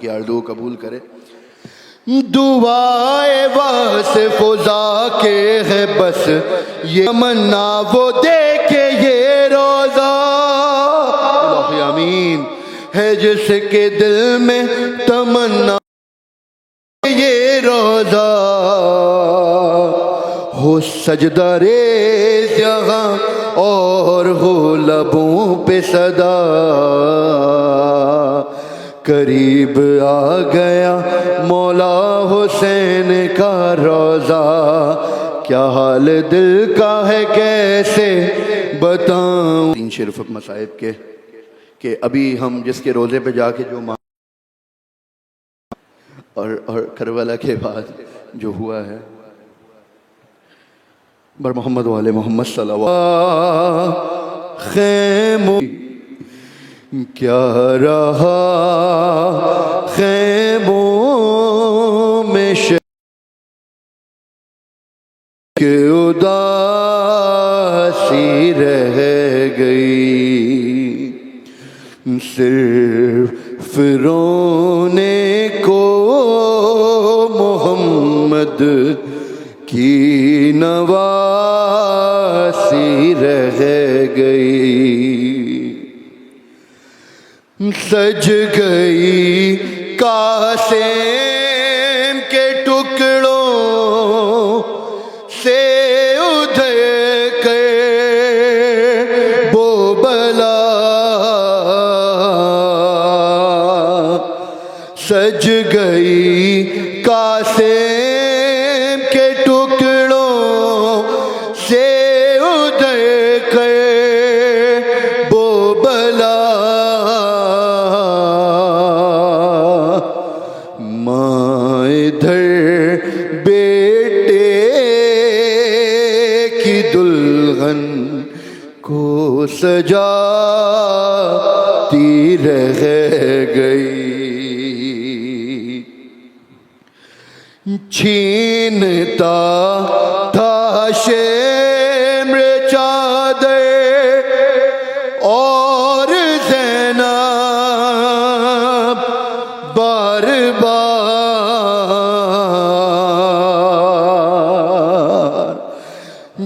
کی آرزو قبول کرے۔ دعائے واصف فضا کے ہے بس یہ تمنا وہ دیکھے یہ روزہ، الہی آمین، ہے جس کے دل میں تمنا یہ روزہ، ہو سجدہ ریز یہاں اور ہو لبوں پہ صدا، قریب آ گیا مولا حسین کا روزہ، کیا حال دل کا ہے کیسے بتاؤں۔ تین شرفت مصائب کے کہ ابھی ہم جس کے روزے پہ جا کے جو اور کربلا کے بعد جو ہوا ہے، بر محمد والے محمد صلی اللہ خیموں کیا رہا خیموں میں شک اداسی رہ گئی، صرف رونے کو محمد کی نواسی رہ گئی، سج گئی قاسم کے ٹکڑوں سے ادھر کے وہ بلا، سج گئی قاسم کے ٹکڑوں سے ادھر کے وہ بلا، ماں ادھر بیٹے کی دلہن کو سجاتی رہ گئی، چھینتا تھا شمر چادر اور زینب بار بار،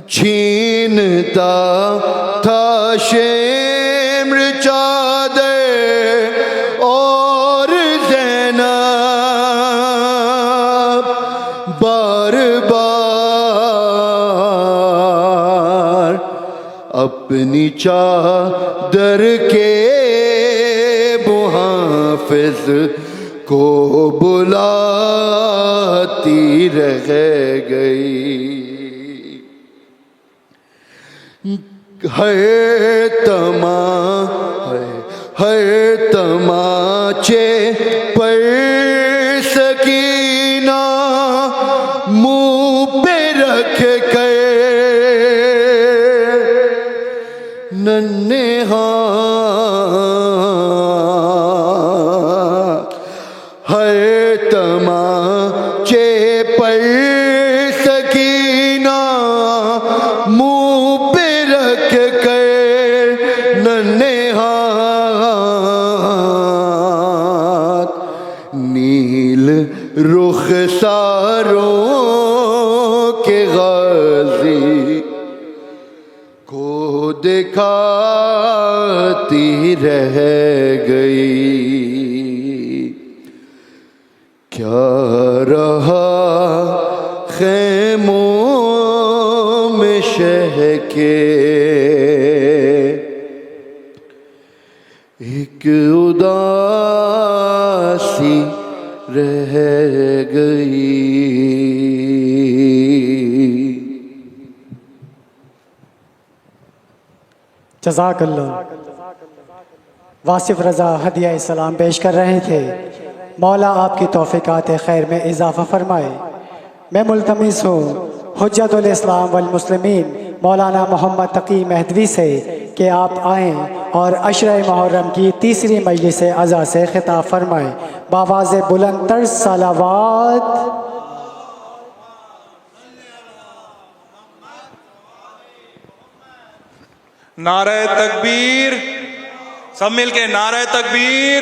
چھینتا تھا شمر چادر اور زینب بار بار، اپنی چادر کے محافظ کو بلاتی رہ گئی، ہر تماچے پر سکینہ منہ پہ رکھ کر ننھے ہاتھ، ہر تماچے پر سکینہ منہ پہ رکھ کر ننھے ہاتھ، نیل رخساروں کے غازی کو دکھاتی رہ گئی، کیا رہا خیموں میں شہ کے ایک اداسی رہ گئی۔ جزاک اللہ۔ واصف رضا ہدیہ سلام پیش کر رہے تھے، مولا آپ کی توفیقات خیر میں اضافہ فرمائے۔ میں ملتمس ہوں حجت الاسلام والمسلمین مولانا محمد تقی مہدوی سے کہ آپ آئیں اور عشرہ محرم کی تیسری مجلس عزا سے خطاب فرمائیں۔ بآواز بلند تر صلوات۔ نعرہ تکبیر، سب مل کے نعرہ تکبیر،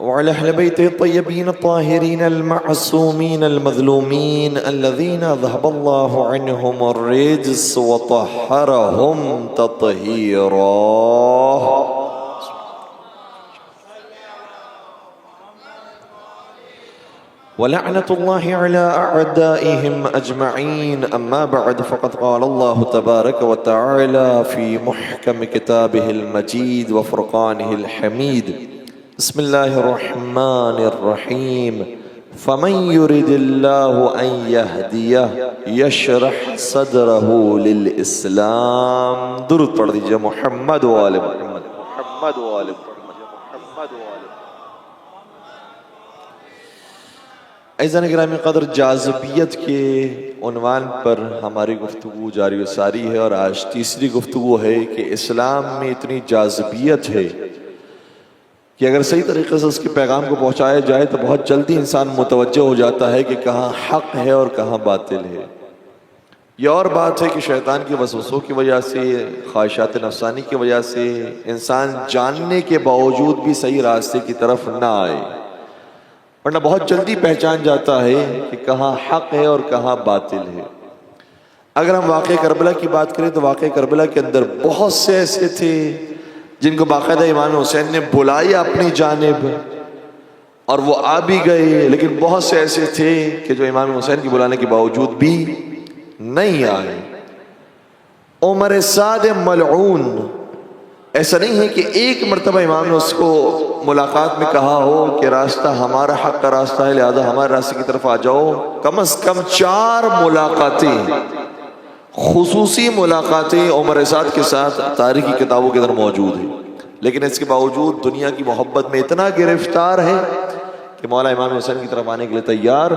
وعلى أهل بيته الطيبين الطاهرين المعصومين المظلومين الذين ذهب الله عنهم الرجس وطهرهم تطهيرا. ولعنة الله على أعدائهم أجمعين. أما بعد فقد قال الله تبارك وتعالى في محكم كتابه المجيد وفرقانه الحميد. بسم الله الرحمن الرحيم. فمن يرد الله أن يهديه يشرح صدره للإسلام. درود پڑھ دیجئے محمد و آل محمد، محمد و آل محمد، محمد و آل محمد. عزیزان گرامی قدر، جاذبیت کے عنوان پر ہماری گفتگو جاری و ساری ہے، اور آج تیسری گفتگو ہے کہ اسلام میں اتنی جاذبیت ہے کہ اگر صحیح طریقے سے اس کے پیغام کو پہنچایا جائے تو بہت جلدی انسان متوجہ ہو جاتا ہے کہ کہاں حق ہے اور کہاں باطل ہے. یہ اور بات ہے کہ شیطان کی وسوسوں کی وجہ سے، خواہشات نفسانی کی وجہ سے انسان جاننے کے باوجود بھی صحیح راستے کی طرف نہ آئے، ورنہ بہت جلدی پہچان جاتا ہے کہ کہاں حق ہے اور کہاں باطل ہے. اگر ہم واقعہ کربلا کی بات کریں تو واقعہ کربلا کے اندر بہت سے ایسے تھے جن کو باقاعدہ امام حسین نے بلایا اپنی جانب، اور وہ آ بھی گئے، لیکن بہت سے ایسے تھے کہ جو امام حسین کی بلانے کے باوجود بھی نہیں آئے. عمر سعد ملعون، ایسا نہیں ہے کہ ایک مرتبہ امام نے اس کو ملاقات میں کہا ہو کہ راستہ ہمارا حق کا راستہ ہے لہذا ہمارے راستے کی طرف آ جاؤ. کم از کم 4 ملاقاتیں، خصوصی ملاقاتیں عمر سعد کے ساتھ تاریخی کتابوں کے اندر موجود ہیں، لیکن اس کے باوجود دنیا کی محبت میں اتنا گرفتار ہے کہ مولا امام حسین کی طرف آنے کے لیے تیار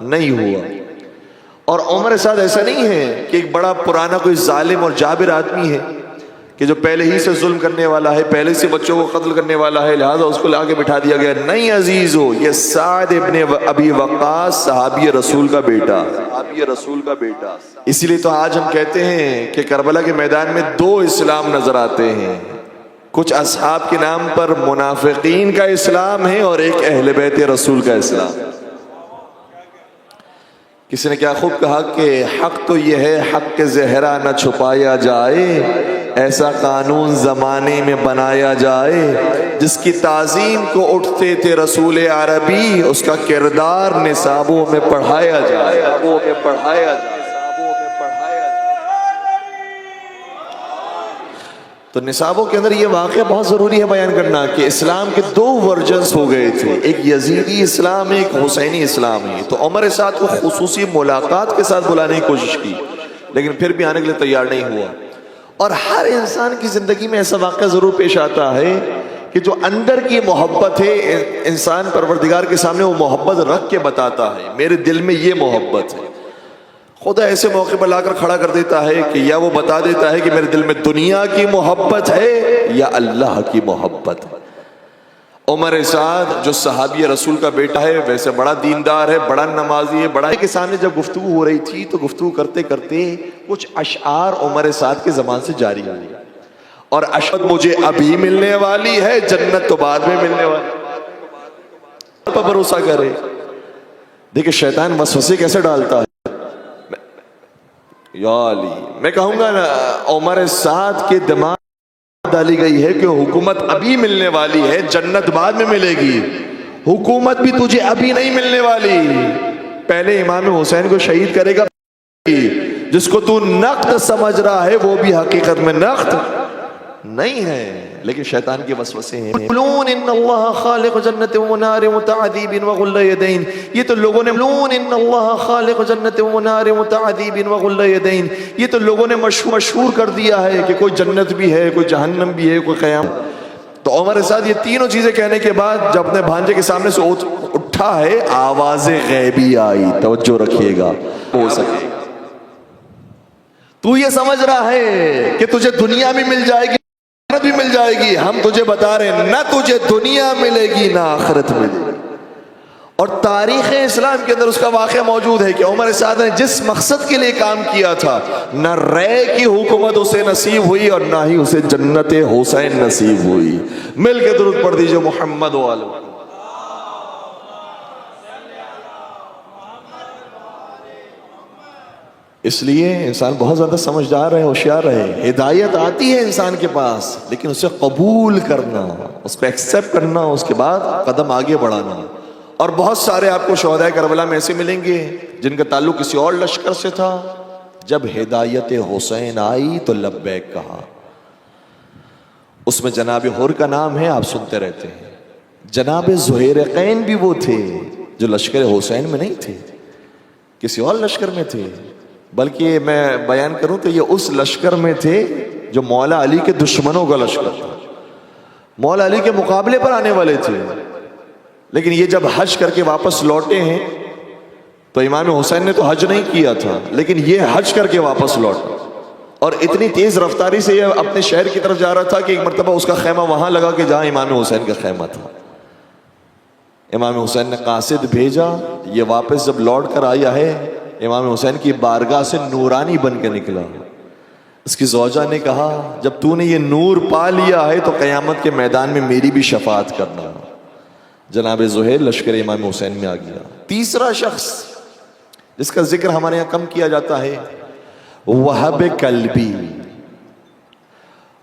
نہیں ہوا. اور عمر سعد ایسا نہیں ہے کہ ایک بڑا پرانا کوئی ظالم اور جابر آدمی ہے کہ جو پہلے ہی سے ظلم کرنے والا ہے، پہلے سے بچوں کو قتل کرنے والا ہے لہذا اس کو لا کے بٹھا دیا گیا. نہیں عزیزو، یہ سعد ابن ابی وقاص صحابی رسول کا بیٹا، صحابی رسول کا بیٹا. اسی لیے تو آج ہم کہتے ہیں کہ کربلا کے میدان میں 2 اسلام نظر آتے ہیں. کچھ اصحاب کے نام پر منافقین کا اسلام ہے اور ایک اہل بیت رسول کا اسلام. کسی نے کیا خوب کہا کہ حق تو یہ ہے حق کے زہرا نہ چھپایا جائے، ایسا قانون زمانے میں بنایا جائے جس کی تعظیم کو اٹھتے تھے رسول عربی، اس کا کردار نصابوں میں پڑھایا جائے. تو نصابوں کے اندر یہ واقعہ بہت ضروری ہے بیان کرنا کہ اسلام کے 2 ورژنز ہو گئے تھے، ایک یزیدی اسلام، ایک حسینی اسلام ہے. تو عمر سعد کو خصوصی ملاقات کے ساتھ بلانے کی کوشش کی لیکن پھر بھی آنے کے لیے تیار نہیں ہوا. اور ہر انسان کی زندگی میں ایسا واقعہ ضرور پیش آتا ہے کہ جو اندر کی محبت ہے انسان پروردگار کے سامنے وہ محبت رکھ کے بتاتا ہے میرے دل میں یہ محبت ہے. خدا ایسے موقع پر لا کر کھڑا کر دیتا ہے کہ یا وہ بتا دیتا ہے کہ میرے دل میں دنیا کی محبت ہے یا اللہ کی محبت ہے. عمر سعد جو صحابی رسول کا بیٹا ہے، ویسے بڑا دیندار ہے، بڑا نمازی ہے، بڑا کے سامنے جب گفتگو ہو رہی تھی تو گفتگو کرتے کرتے کچھ اشعار عمر سعد کے زبان سے جاری ہوئی، اور اشعار مجھے ابھی ملنے والی ہے، جنت تو بعد میں ملنے والی پر بھروسہ کرے۔ دیکھیں شیطان وسوسے کیسے ڈالتا ہے۔ یا علی، میں کہوں گا نا عمر سعد کے دماغ ڈالی گئی ہے کہ حکومت ابھی ملنے والی ہے، جنت بعد میں ملے گی، حکومت بھی تجھے ابھی نہیں ملنے والی، پہلے امام حسین کو شہید کرے گا۔ جس کو تو نقد سمجھ رہا ہے وہ بھی حقیقت میں نقد نہیں ہے، لیکن شیطان کے وسوسے ہیں۔ یقولون ان اللہ خالق جنت و نار متعذب وغل یدین، یہ تو لوگوں نے یقولون ان اللہ خالق جنت و نار متعذب وغل یدین، یہ تو لوگوں نے مشہور کر دیا ہے کہ کوئی جنت بھی ہے، کوئی جہنم بھی ہے، کوئی قیامت۔ تو عمر سعد یہ تینوں چیزیں کہنے کے بعد جب اپنے بھانجے کے سامنے سے اٹھا ہے، آواز غیبی آئی، توجہ رکھیے گا، ہو سکے تو یہ سمجھ رہا ہے کہ تجھے دنیا بھی مل جائے گی، آخرت بھی مل جائے گی، ہم تجھے بتا رہے ہیں نہ تجھے دنیا ملے گی نہ آخرت ملے گی۔ اور تاریخ اسلام کے اندر اس کا واقعہ موجود ہے کہ عمر سعد نے جس مقصد کے لیے کام کیا تھا، نہ رے کی حکومت اسے نصیب ہوئی اور نہ ہی اسے جنت حسین نصیب ہوئی۔ مل کے درود پڑھ دیجئے محمد و آلہ۔ اس لیے انسان بہت زیادہ سمجھدار رہے، ہوشیار رہے۔ ہدایت آتی ہے انسان کے پاس، لیکن اسے قبول کرنا، اس پہ ایکسیپٹ کرنا، اس کے بعد قدم آگے بڑھانا۔ اور بہت سارے آپ کو شہدائے کربلا میں ایسے ملیں گے جن کا تعلق کسی اور لشکر سے تھا، جب ہدایت حسین آئی تو لبیک کہا۔ اس میں جناب حر کا نام ہے، آپ سنتے رہتے ہیں۔ جناب زہیرقین بھی وہ تھے جو لشکر حسین میں نہیں تھے، کسی اور لشکر میں تھے، بلکہ میں بیان کروں تو یہ اس لشکر میں تھے جو مولا علی کے دشمنوں کا لشکر تھا، مولا علی کے مقابلے پر آنے والے تھے۔ لیکن یہ جب حج کر کے واپس لوٹے ہیں تو امام حسین نے تو حج نہیں کیا تھا، لیکن یہ حج کر کے واپس لوٹا، اور اتنی تیز رفتاری سے یہ اپنے شہر کی طرف جا رہا تھا کہ ایک مرتبہ اس کا خیمہ وہاں لگا کہ جہاں امام حسین کا خیمہ تھا۔ امام حسین نے قاصد بھیجا، یہ واپس جب لوٹ کر آیا ہے امام حسین کی بارگاہ سے نورانی بن کے نکلا۔ اس کی زوجہ نے کہا جب تو نے یہ نور پا لیا ہے تو قیامت کے میدان میں میری بھی شفاعت کرنا۔ جناب زہیر لشکر امام حسین میں آ گیا۔ تیسرا شخص جس کا ذکر ہمارے یہاں کم کیا جاتا ہے، وہب کلبی۔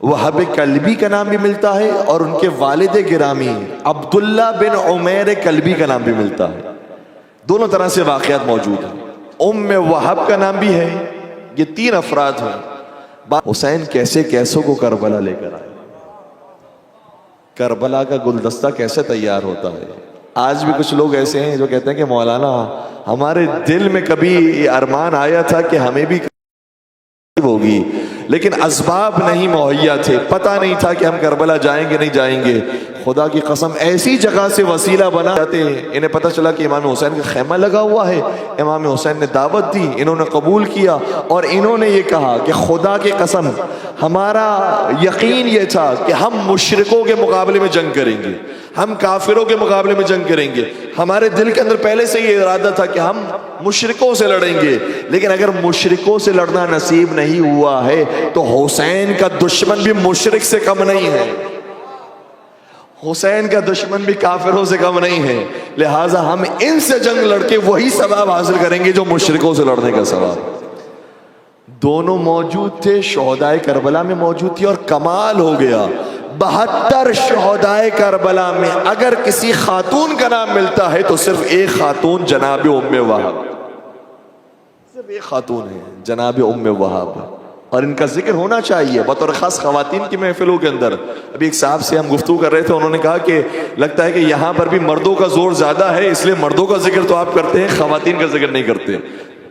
وہب کلبی کا نام بھی ملتا ہے اور ان کے والد گرامی عبداللہ بن عمیر کلبی کا نام بھی ملتا ہے۔ دونوں طرح سے واقعات موجود ہیں۔ ام وہب کا نام بھی ہے۔ یہ تین افراد ہیں۔ حسین کیسے کیسوں کو کربلا لے کر آئے، کربلا کا گلدستہ کیسے تیار ہوتا ہے۔ آج بھی کچھ لوگ ایسے ہیں جو کہتے ہیں کہ مولانا ہمارے دل میں کبھی یہ ارمان آیا تھا کہ ہمیں بھی ہوگی، لیکن اسباب نہیں مہیا تھے، پتہ نہیں تھا کہ ہم کربلا جائیں گے نہیں جائیں گے۔ خدا کی قسم ایسی جگہ سے وسیلہ بنا جاتے ہیں، انہیں پتہ چلا کہ امام حسین کا خیمہ لگا ہوا ہے، امام حسین نے دعوت دی، انہوں نے قبول کیا، اور انہوں نے یہ کہا کہ خدا کی قسم ہمارا یقین یہ تھا کہ ہم مشرکوں کے مقابلے میں جنگ کریں گے، ہم کافروں کے مقابلے میں جنگ کریں گے۔ ہمارے دل کے اندر پہلے سے یہ ارادہ تھا کہ ہم مشرکوں سے لڑیں گے، لیکن اگر مشرکوں سے لڑنا نصیب نہیں ہوا ہے تو حسین کا دشمن بھی مشرک سے کم نہیں ہے، حسین کا دشمن بھی کافروں سے کم نہیں ہے، لہٰذا ہم ان سے جنگ لڑ کے وہی ثواب حاصل کریں گے جو مشرکوں سے لڑنے کا ثواب۔ دونوں موجود تھے، شہدائے کربلا میں موجود تھی، اور کمال ہو گیا 72 شہدائے کربلا میں اگر کسی خاتون کا نام ملتا ہے تو صرف ایک خاتون جناب ام وہب، صرف ایک خاتون ہے جناب ام وہب، اور ان کا ذکر ہونا چاہیے بطور خاص خواتین کی محفلوں کے اندر۔ ابھی ایک صاحب سے ہم گفتگو کر رہے تھے، انہوں نے کہا کہ لگتا ہے کہ یہاں پر بھی مردوں کا زور زیادہ ہے، اس لیے مردوں کا ذکر تو آپ کرتے ہیں، خواتین کا ذکر نہیں کرتے۔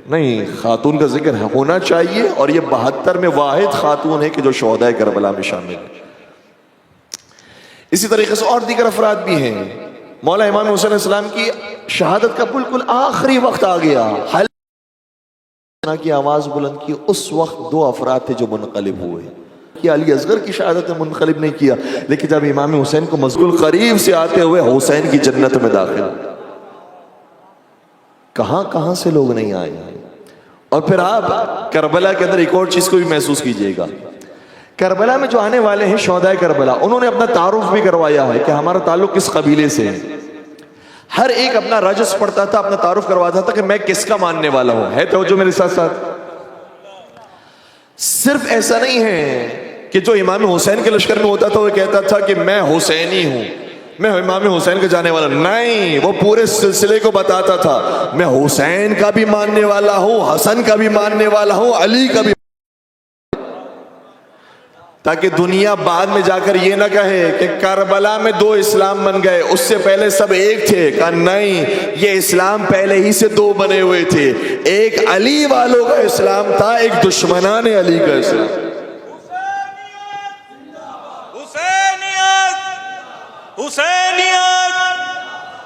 نہیں، خاتون کا ذکر ہونا چاہیے، اور یہ 72 میں واحد خاتون ہے کہ جو شہدائے کربلا میں شامل ہے۔ اسی طریقے سے اور دیگر افراد بھی ہیں۔ مولا امام حسین علیہ السلام کی شہادت کا بالکل آخری وقت آ گیا، کی آواز بلند کی، اس وقت 2 افراد تھے جو منقلب ہوئے۔ کیا، علی اصغر کی شہادت میں منقلب نہیں کیا، لیکن جب امام حسین کو مذکور قریب سے آتے ہوئے حسین کی جنت میں داخل، کہاں کہاں سے لوگ نہیں آئے ہیں۔ اور پھر آپ کربلا کے اندر ایک اور چیز کو بھی محسوس کیجئے گا، کربلا میں جو آنے والے ہیں شہدائے کربلا، انہوں نے اپنا تعارف بھی کروایا ہے کہ ہمارا تعلق کس قبیلے سے ہے۔ ہر ایک اپنا رجس پڑھتا تھا، اپنا تعارف کرواتا تھا کہ میں کس کا ماننے والا ہوں۔ ہے توجہ میرے ساتھ ساتھ؟ صرف ایسا نہیں ہے کہ جو امام حسین کے لشکر میں ہوتا تھا وہ کہتا تھا کہ میں حسینی ہوں، میں امام حسین کا جانے والا، نہیں، وہ پورے سلسلے کو بتاتا تھا میں حسین کا بھی ماننے والا ہوں، حسن کا بھی ماننے والا ہوں، علی کا بھی، تاکہ دنیا بعد میں جا کر یہ نہ کہے کہ کربلا میں دو اسلام بن گئے، اس سے پہلے سب ایک تھے۔ کہا نہیں، یہ اسلام پہلے ہی سے دو بنے ہوئے تھے، ایک علی والوں کا اسلام تھا، ایک دشمنان علی کا اسلام۔ حسینیت، حسینیت،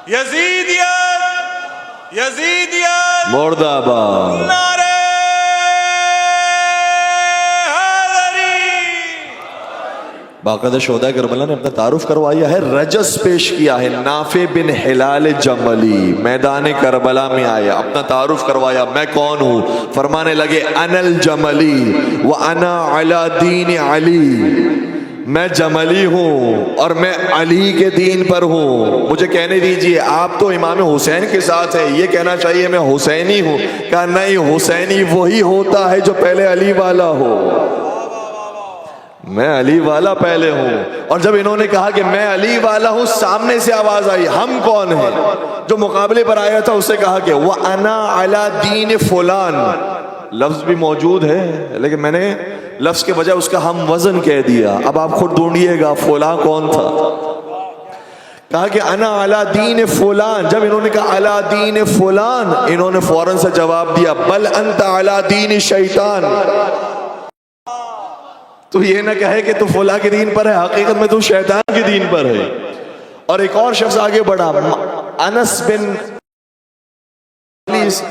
یزیدیت، یزیدیت، مرد آباد۔ نعرہ باقاعدہ شہدائے کربلا نے اپنا تعارف کروایا ہے، رجس پیش کیا ہے۔ نافع بن ہلال جملی میدان کربلا میں آیا، اپنا تعارف کروایا، میں کون ہوں؟ فرمانے لگے انا الجملی وانا علی دین علی، میں جملی ہوں اور میں علی کے دین پر ہوں، مجھے کہنے دیجئے آپ تو امام حسین کے ساتھ ہیں، یہ کہنا چاہیے میں حسینی ہوں۔ کہا نہیں، حسینی وہی ہوتا ہے جو پہلے علی والا ہو، میں علی والا پہلے ہوں۔ اور جب انہوں نے کہا کہ میں علی والا ہوں، سامنے سے آواز آئی، ہم کون ہیں؟ جو مقابلے پر آیا تھا اسے کہا کہ وَأَنَا عَلَى دِينِ فُلَان، لفظ بھی موجود ہے لیکن میں نے لفظ کے بجائے اس کا ہم وزن کہہ دیا، اب آپ خود ڈھونڈیے گا فلاں کون تھا۔ کہا کہ انا علی دین فلان، جب انہوں نے کہا علی دین فلان، انہوں نے فوراً سے جواب دیا بل انت علی دین شیطان، تو یہ نہ کہے کہ تو فلاں کے دین پر ہے، حقیقت میں تو شیطان کے دین پر ہے۔ اور ایک اور شخص آگے بڑھا، انس بن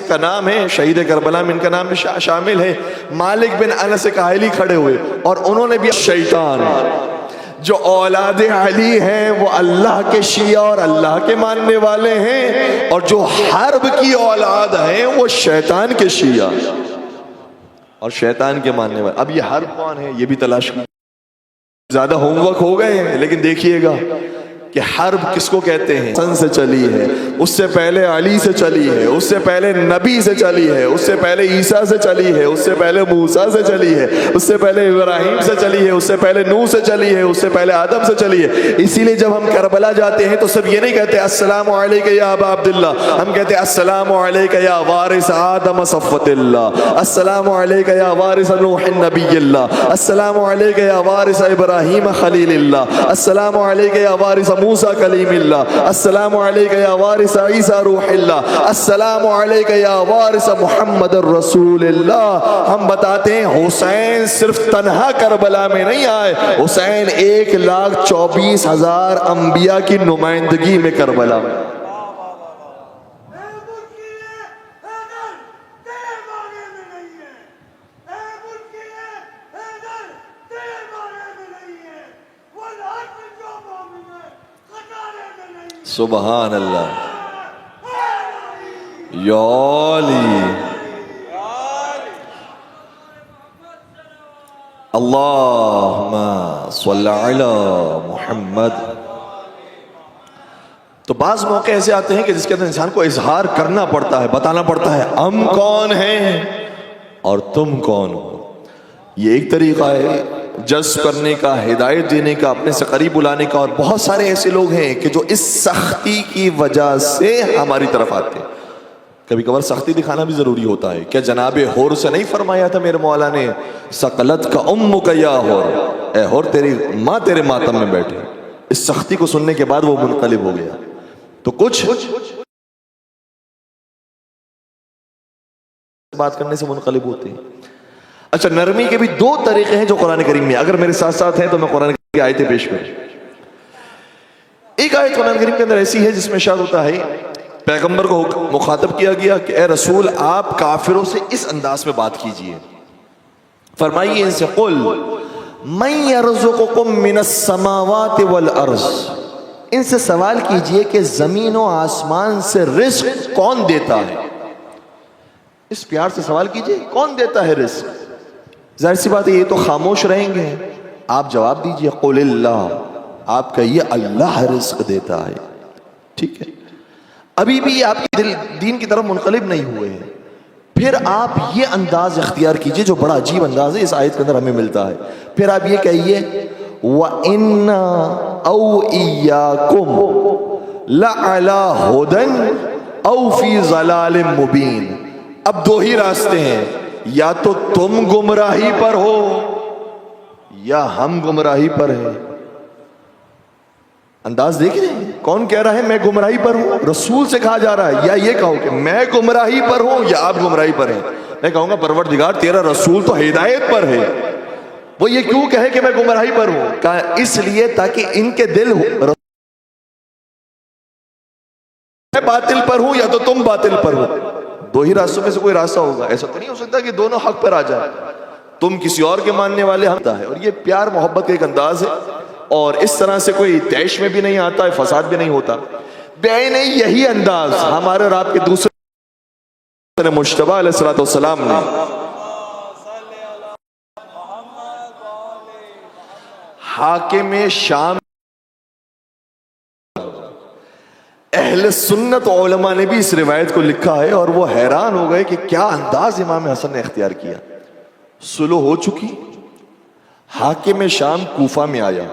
کا نام ہے، شہید کربلا میں ان کا نام بھی شامل ہے، مالک بن انس کاہلی کھڑے ہوئے اور انہوں نے بھی شیطان، جو اولاد علی ہیں وہ اللہ کے شیعہ اور اللہ کے ماننے والے ہیں، اور جو حرب کی اولاد ہیں وہ شیطان کے شیعہ اور شیطان کے ماننے والے۔ اب یہ حرب کون ہے یہ بھی تلاش کی، زیادہ ہوم ورک ہو گئے ہیں، لیکن دیکھیے گا کہ حرب کس کو کہتے ہیں؟ حسن سے چلی ہے، اس سے پہلے علی سے چلی ہے، اس سے پہلے نبی سے چلی ہے، اس سے پہلے عیسیٰ سے چلی ہے، اس سے پہلے موسیٰ سے چلی ہے، اس سے پہلے ابراہیم سے چلی ہے، اس سے پہلے نوح سے چلی ہے، اس سے پہلے آدم سے چلی ہے۔ اسی لیے جب ہم کربلا جاتے ہیں تو صرف یہ نہیں کہتے السلام علیک یا ابا عبداللہ، ہم کہتے السلام علیک یا وارث آدم صفوت اللہ، السلام علیک یا وارث نوح نبی اللہ، السلام علیک یا وارث ابراہیم خلیل اللہ، السلام علیک یا وارث موسیٰ کلیم اللہ، السلام علیک یا وارث عیسیٰ روح اللہ، السلام علیک یا وارث محمد الرسول اللہ۔ ہم بتاتے ہیں حسین صرف تنہا کربلا میں نہیں آئے، حسین 1,24,000 انبیاء کی نمائندگی میں کربلا میں۔ سبحان اللہ، یا علی، اللہم صلی علی محمد۔ تو بعض موقع ایسے آتے ہیں کہ جس کے اندر انسان کو اظہار کرنا پڑتا ہے، بتانا پڑتا ہے ہم کون ہیں اور تم کون ہو۔ یہ ایک طریقہ ہے جذب کرنے کا، ہدایت دینے کا، اپنے سے قریب بلانے کا، اور بہت سارے ایسے لوگ ہیں کہ جو اس سختی کی وجہ سے ہماری طرف آتے ہیں۔ کبھی کبھار سختی دکھانا بھی ضروری ہوتا ہے۔ کیا جناب حور سے نہیں فرمایا تھا میرے مولا نے ثقلت کا امک یا حور، اے حور تیری ماں تیرے ماتم میں بیٹھے۔ اس سختی کو سننے کے بعد وہ منقلب ہو گیا۔ تو کچھ بات کرنے سے منقلب ہوتے ہیں۔ اچھا، نرمی کے بھی دو طریقے ہیں جو قرآن کریم میں، اگر میرے ساتھ ساتھ ہیں تو میں قرآن کی آیتیں پیش کروں۔ ایک آیت قرآن کریم کے اندر ایسی ہے جس میں اشارہ ہوتا ہے، پیغمبر کو مخاطب کیا گیا کہ اے رسول آپ کافروں سے اس انداز میں بات کیجئے، فرمائیے ان سے قل من یرزقکم من السماوات والارض، ان سے سوال کیجئے کہ زمین و آسمان سے رزق کون دیتا ہے؟ اس پیار سے سوال کیجئے کون دیتا ہے رزق؟ ظاہر سی بات ہے یہ تو خاموش رہیں گے، آپ جواب دیجئے قل اللہ، آپ کہیے اللہ رزق دیتا ہے، ٹھیک ہے؟ ابھی بھی آپ کے دل دین کی طرف منقلب نہیں ہوئے ہیں، پھر آپ یہ انداز اختیار کیجئے جو بڑا عجیب انداز ہے اس آیت کے اندر ہمیں ملتا ہے، پھر آپ یہ کہیے وَإِنَّا أَوْ إِيَّاكُمْ لَعَلَىٰ هُدًى أَوْ فِي ضَلَالٍ مُبِينٍ۔ اب دو ہی راستے ہیں، یا تو تم گمراہی پر ہو یا ہم گمراہی پر ہیں۔ انداز دیکھ رہے ہیں، کون کہہ رہا ہے میں گمراہی پر ہوں؟ رسول سے کہا جا رہا ہے، یا یہ کہو کہ میں گمراہی پر ہوں یا آپ گمراہی پر ہیں؟ میں کہوں گا پروردگار تیرا رسول تو ہدایت پر ہے، وہ یہ کیوں کہے کہ میں گمراہی پر ہوں؟ کہا اس لیے تاکہ ان کے دل میں باطل پر ہوں یا تو تم باطل پر ہو، دو ہی راستوں میں سے کوئی راستہ ہوگا، ایسا تو نہیں ہو سکتا کہ دونوں حق پر آ جائیں، تم کسی اور کے ماننے والے ہم ہے۔ اور یہ پیار محبت کا ایک انداز ہے، اور اس طرح سے کوئی طیش میں بھی نہیں آتا ہے، فساد بھی نہیں ہوتا۔ بے نہیں یہی انداز ہمارے اور آپ کے دوسرے مجتبی علیہ السلام نے حاکم شام، اہل سنت علماء نے بھی اس روایت کو لکھا ہے اور وہ حیران ہو گئے کہ کیا انداز امام حسن نے اختیار کیا۔ صلح ہو چکی، حاکم شام کوفہ میں آیا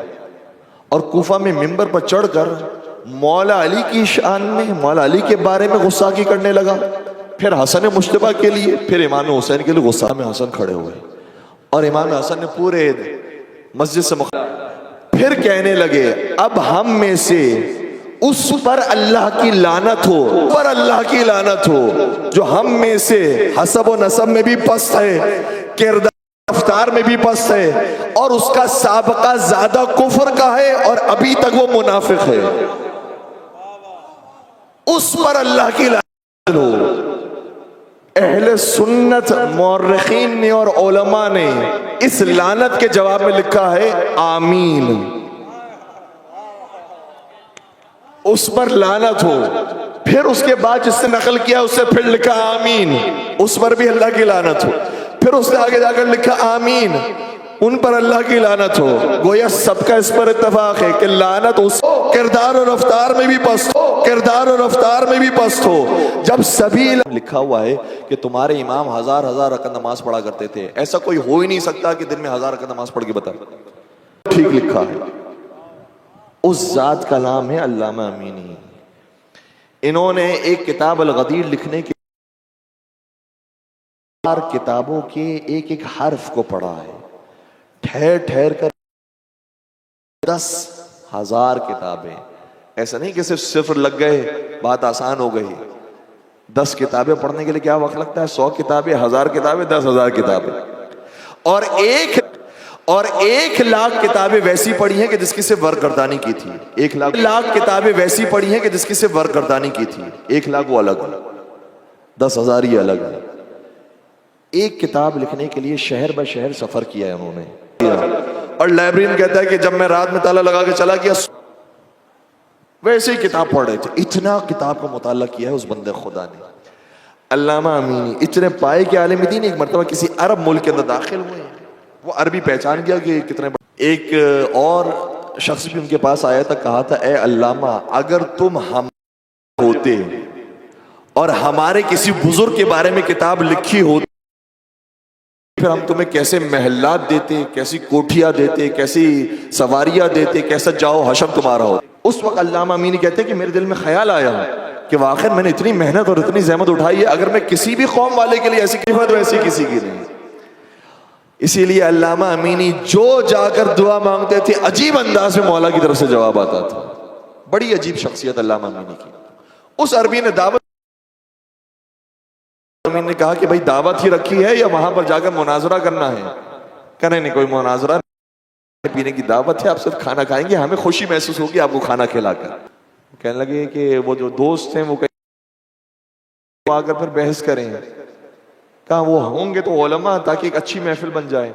اور کوفہ میں منبر پر چڑھ کر مولا علی کی شان میں، مولا علی کے بارے میں غصہ کرنے لگا، پھر حسن مجتبی کے لیے، پھر امام حسین کے لیے غصہ میں حسن کھڑے ہوئے اور امام حسن نے پورے مسجد سے پھر کہنے لگے اب ہم میں سے اس پر اللہ کی لعنت ہو، پر اللہ کی لعنت ہو جو ہم میں سے حسب و نسب میں بھی پست ہے، کردار رفتار میں بھی پست ہے، اور اس کا سابقہ زیادہ کفر کا ہے اور ابھی تک وہ منافق ہے، اس پر اللہ کی لعنت ہو۔ اہل سنت مورخین نے اور علماء نے اس لعنت کے جواب میں لکھا ہے آمین، اس پر لعنت ہو۔ پھر اس کے بعد جس سے نقل کیا اس سے پھر لکھا آمین، اس پر بھی اللہ کی لعنت ہو۔ پھر اس نے آگے جا کر لکھا آمین، ان پر اللہ کی لعنت ہو۔ گویا سب کا اس پر اتفاق ہے کہ لعنت اس کردار اور رفتار میں بھی پست ہو، کردار اور رفتار میں بھی پست ہو۔ جب سبھی لکھا ہوا ہے کہ تمہارے امام ہزار ہزار رکعت نماز پڑھا کرتے تھے، ایسا کوئی ہو ہی نہیں سکتا کہ دن میں 1000 رکعت نماز پڑھ کے بتا، ٹھیک لکھا ہے۔ اس ذات کا نام ہے علامہ امینی۔ انہوں نے ایک کتاب الغدیر لکھنے کے کتابوں کے ایک ایک حرف کو پڑھا ہے، ٹھہر ٹھہر کر 10,000 کتابیں، ایسا نہیں کہ صرف صفر لگ گئے بات آسان ہو گئی۔ 10 کتابیں پڑھنے کے لیے کیا وقت لگتا ہے؟ 100 کتابیں، 1000 کتابیں، 10,000 کتابیں، اور 1,00,000 کتابیں ویسی پڑھی ہیں کہ جس کی صرف ورگردانی کی تھی، 1,00,000 کتابیں ویسی پڑھی ہیں کہ جس کی صرف ورگردانی کی تھی، 1,00,000 وہ الگ ہے، 10,000 یہ الگ ہے۔ ایک کتاب لکھنے کے لیے شہر بہ شہر سفر کیا ہے انہوں نے، اور لائبریرین کہتا ہے کہ جب میں رات میں تالا لگا کے چلا گیا ویسے ہی کتاب پڑھ رہے تھے، اتنا کتاب کا مطالعہ کیا ہے اس بندے خدا نے۔ علامہ امینی اتنے پائے کہ عالم دین ایک مرتبہ کسی عرب ملک کے اندر داخل ہوئے، وہ عربی پہچان گیا کہ کتنے ایک اور شخص بھی ان کے پاس آیا تھا، کہا تھا اے علامہ اگر تم ہم ہوتے اور ہمارے کسی بزرگ کے بارے میں کتاب لکھی ہوتی پھر ہم تمہیں کیسے محلات دیتے، کیسی کوٹھیاں دیتے، کیسی سواریاں دیتے، کیسا جاؤ حشم تمہارا ہو۔ اس وقت علامہ امینی کہتے ہیں کہ میرے دل میں خیال آیا کہ واقعی میں نے اتنی محنت اور اتنی زحمت اٹھائی ہے، اگر میں کسی بھی قوم والے کے لیے ایسی قیمت ویسی کسی کی نہیں۔ اسی لیے علامہ امینی جو جا کر دعا مانگتے تھے عجیب انداز میں مولا کی طرف سے جواب آتا تھا۔ بڑی عجیب شخصیت علامہ امینی کی۔ اس عربی نے دعوت امین نے کہا کہ بھائی دعوت ہی رکھی ہے یا وہاں پر جا کر مناظرہ کرنا ہے؟ کہنے نہیں کوئی مناظرہ پینے کی دعوت ہے، آپ صرف کھانا کھائیں گے، ہمیں خوشی محسوس ہوگی آپ کو کھانا کھلا کر۔ کہنے لگے کہ وہ جو دوست ہیں وہ آ کر پھر بحث کریں، کہا وہ ہوں گے تو علماء تاکہ ایک اچھی محفل بن جائے۔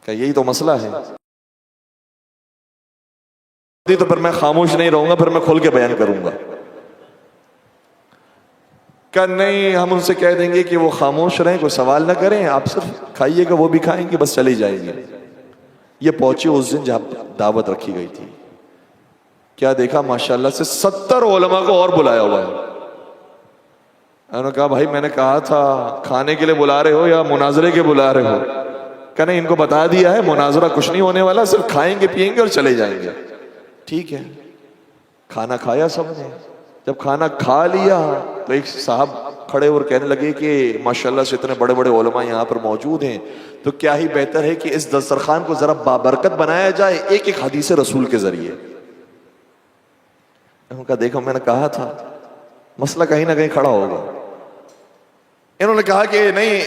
کہ یہی تو مسئلہ ہے، تو پھر میں خاموش نہیں رہوں گا، پھر میں کھول کے بیان کروں گا. کہ نہیں، ہم ان سے کہہ دیں گے کہ وہ خاموش رہیں، کوئی سوال نہ کریں، آپ صرف کھائیے گا، وہ بھی کھائیں گے، بس چلے جائیں گے. یہ پہنچے اس دن جہاں دعوت رکھی گئی تھی، کیا دیکھا ماشاءاللہ سے 70 علماء کو اور بلایا ہوا ہے. انہوں نے کہا بھائی میں نے کہا تھا کھانے کے لیے بلا رہے ہو یا مناظرے کے بلا رہے ہو؟ کہ نہیں، ان کو بتا دیا ہے مناظرہ کچھ نہیں ہونے والا، صرف کھائیں گے پیئیں گے اور چلے جائیں گے. ٹھیک ہے، کھانا کھایا سب نے. جب کھانا کھا لیا تو ایک صاحب کھڑے اور کہنے لگے کہ ماشاءاللہ سے اتنے بڑے بڑے علماء یہاں پر موجود ہیں، تو کیا ہی بہتر ہے کہ اس دسترخوان کو ذرا بابرکت بنایا جائے ایک ایک حدیث رسول کے ذریعے. انہوں نے کہا دیکھو میں نے کہا تھا مسئلہ کہیں نہ کہیں کھڑا ہوگا. انہوں نے کہا کہ نہیں،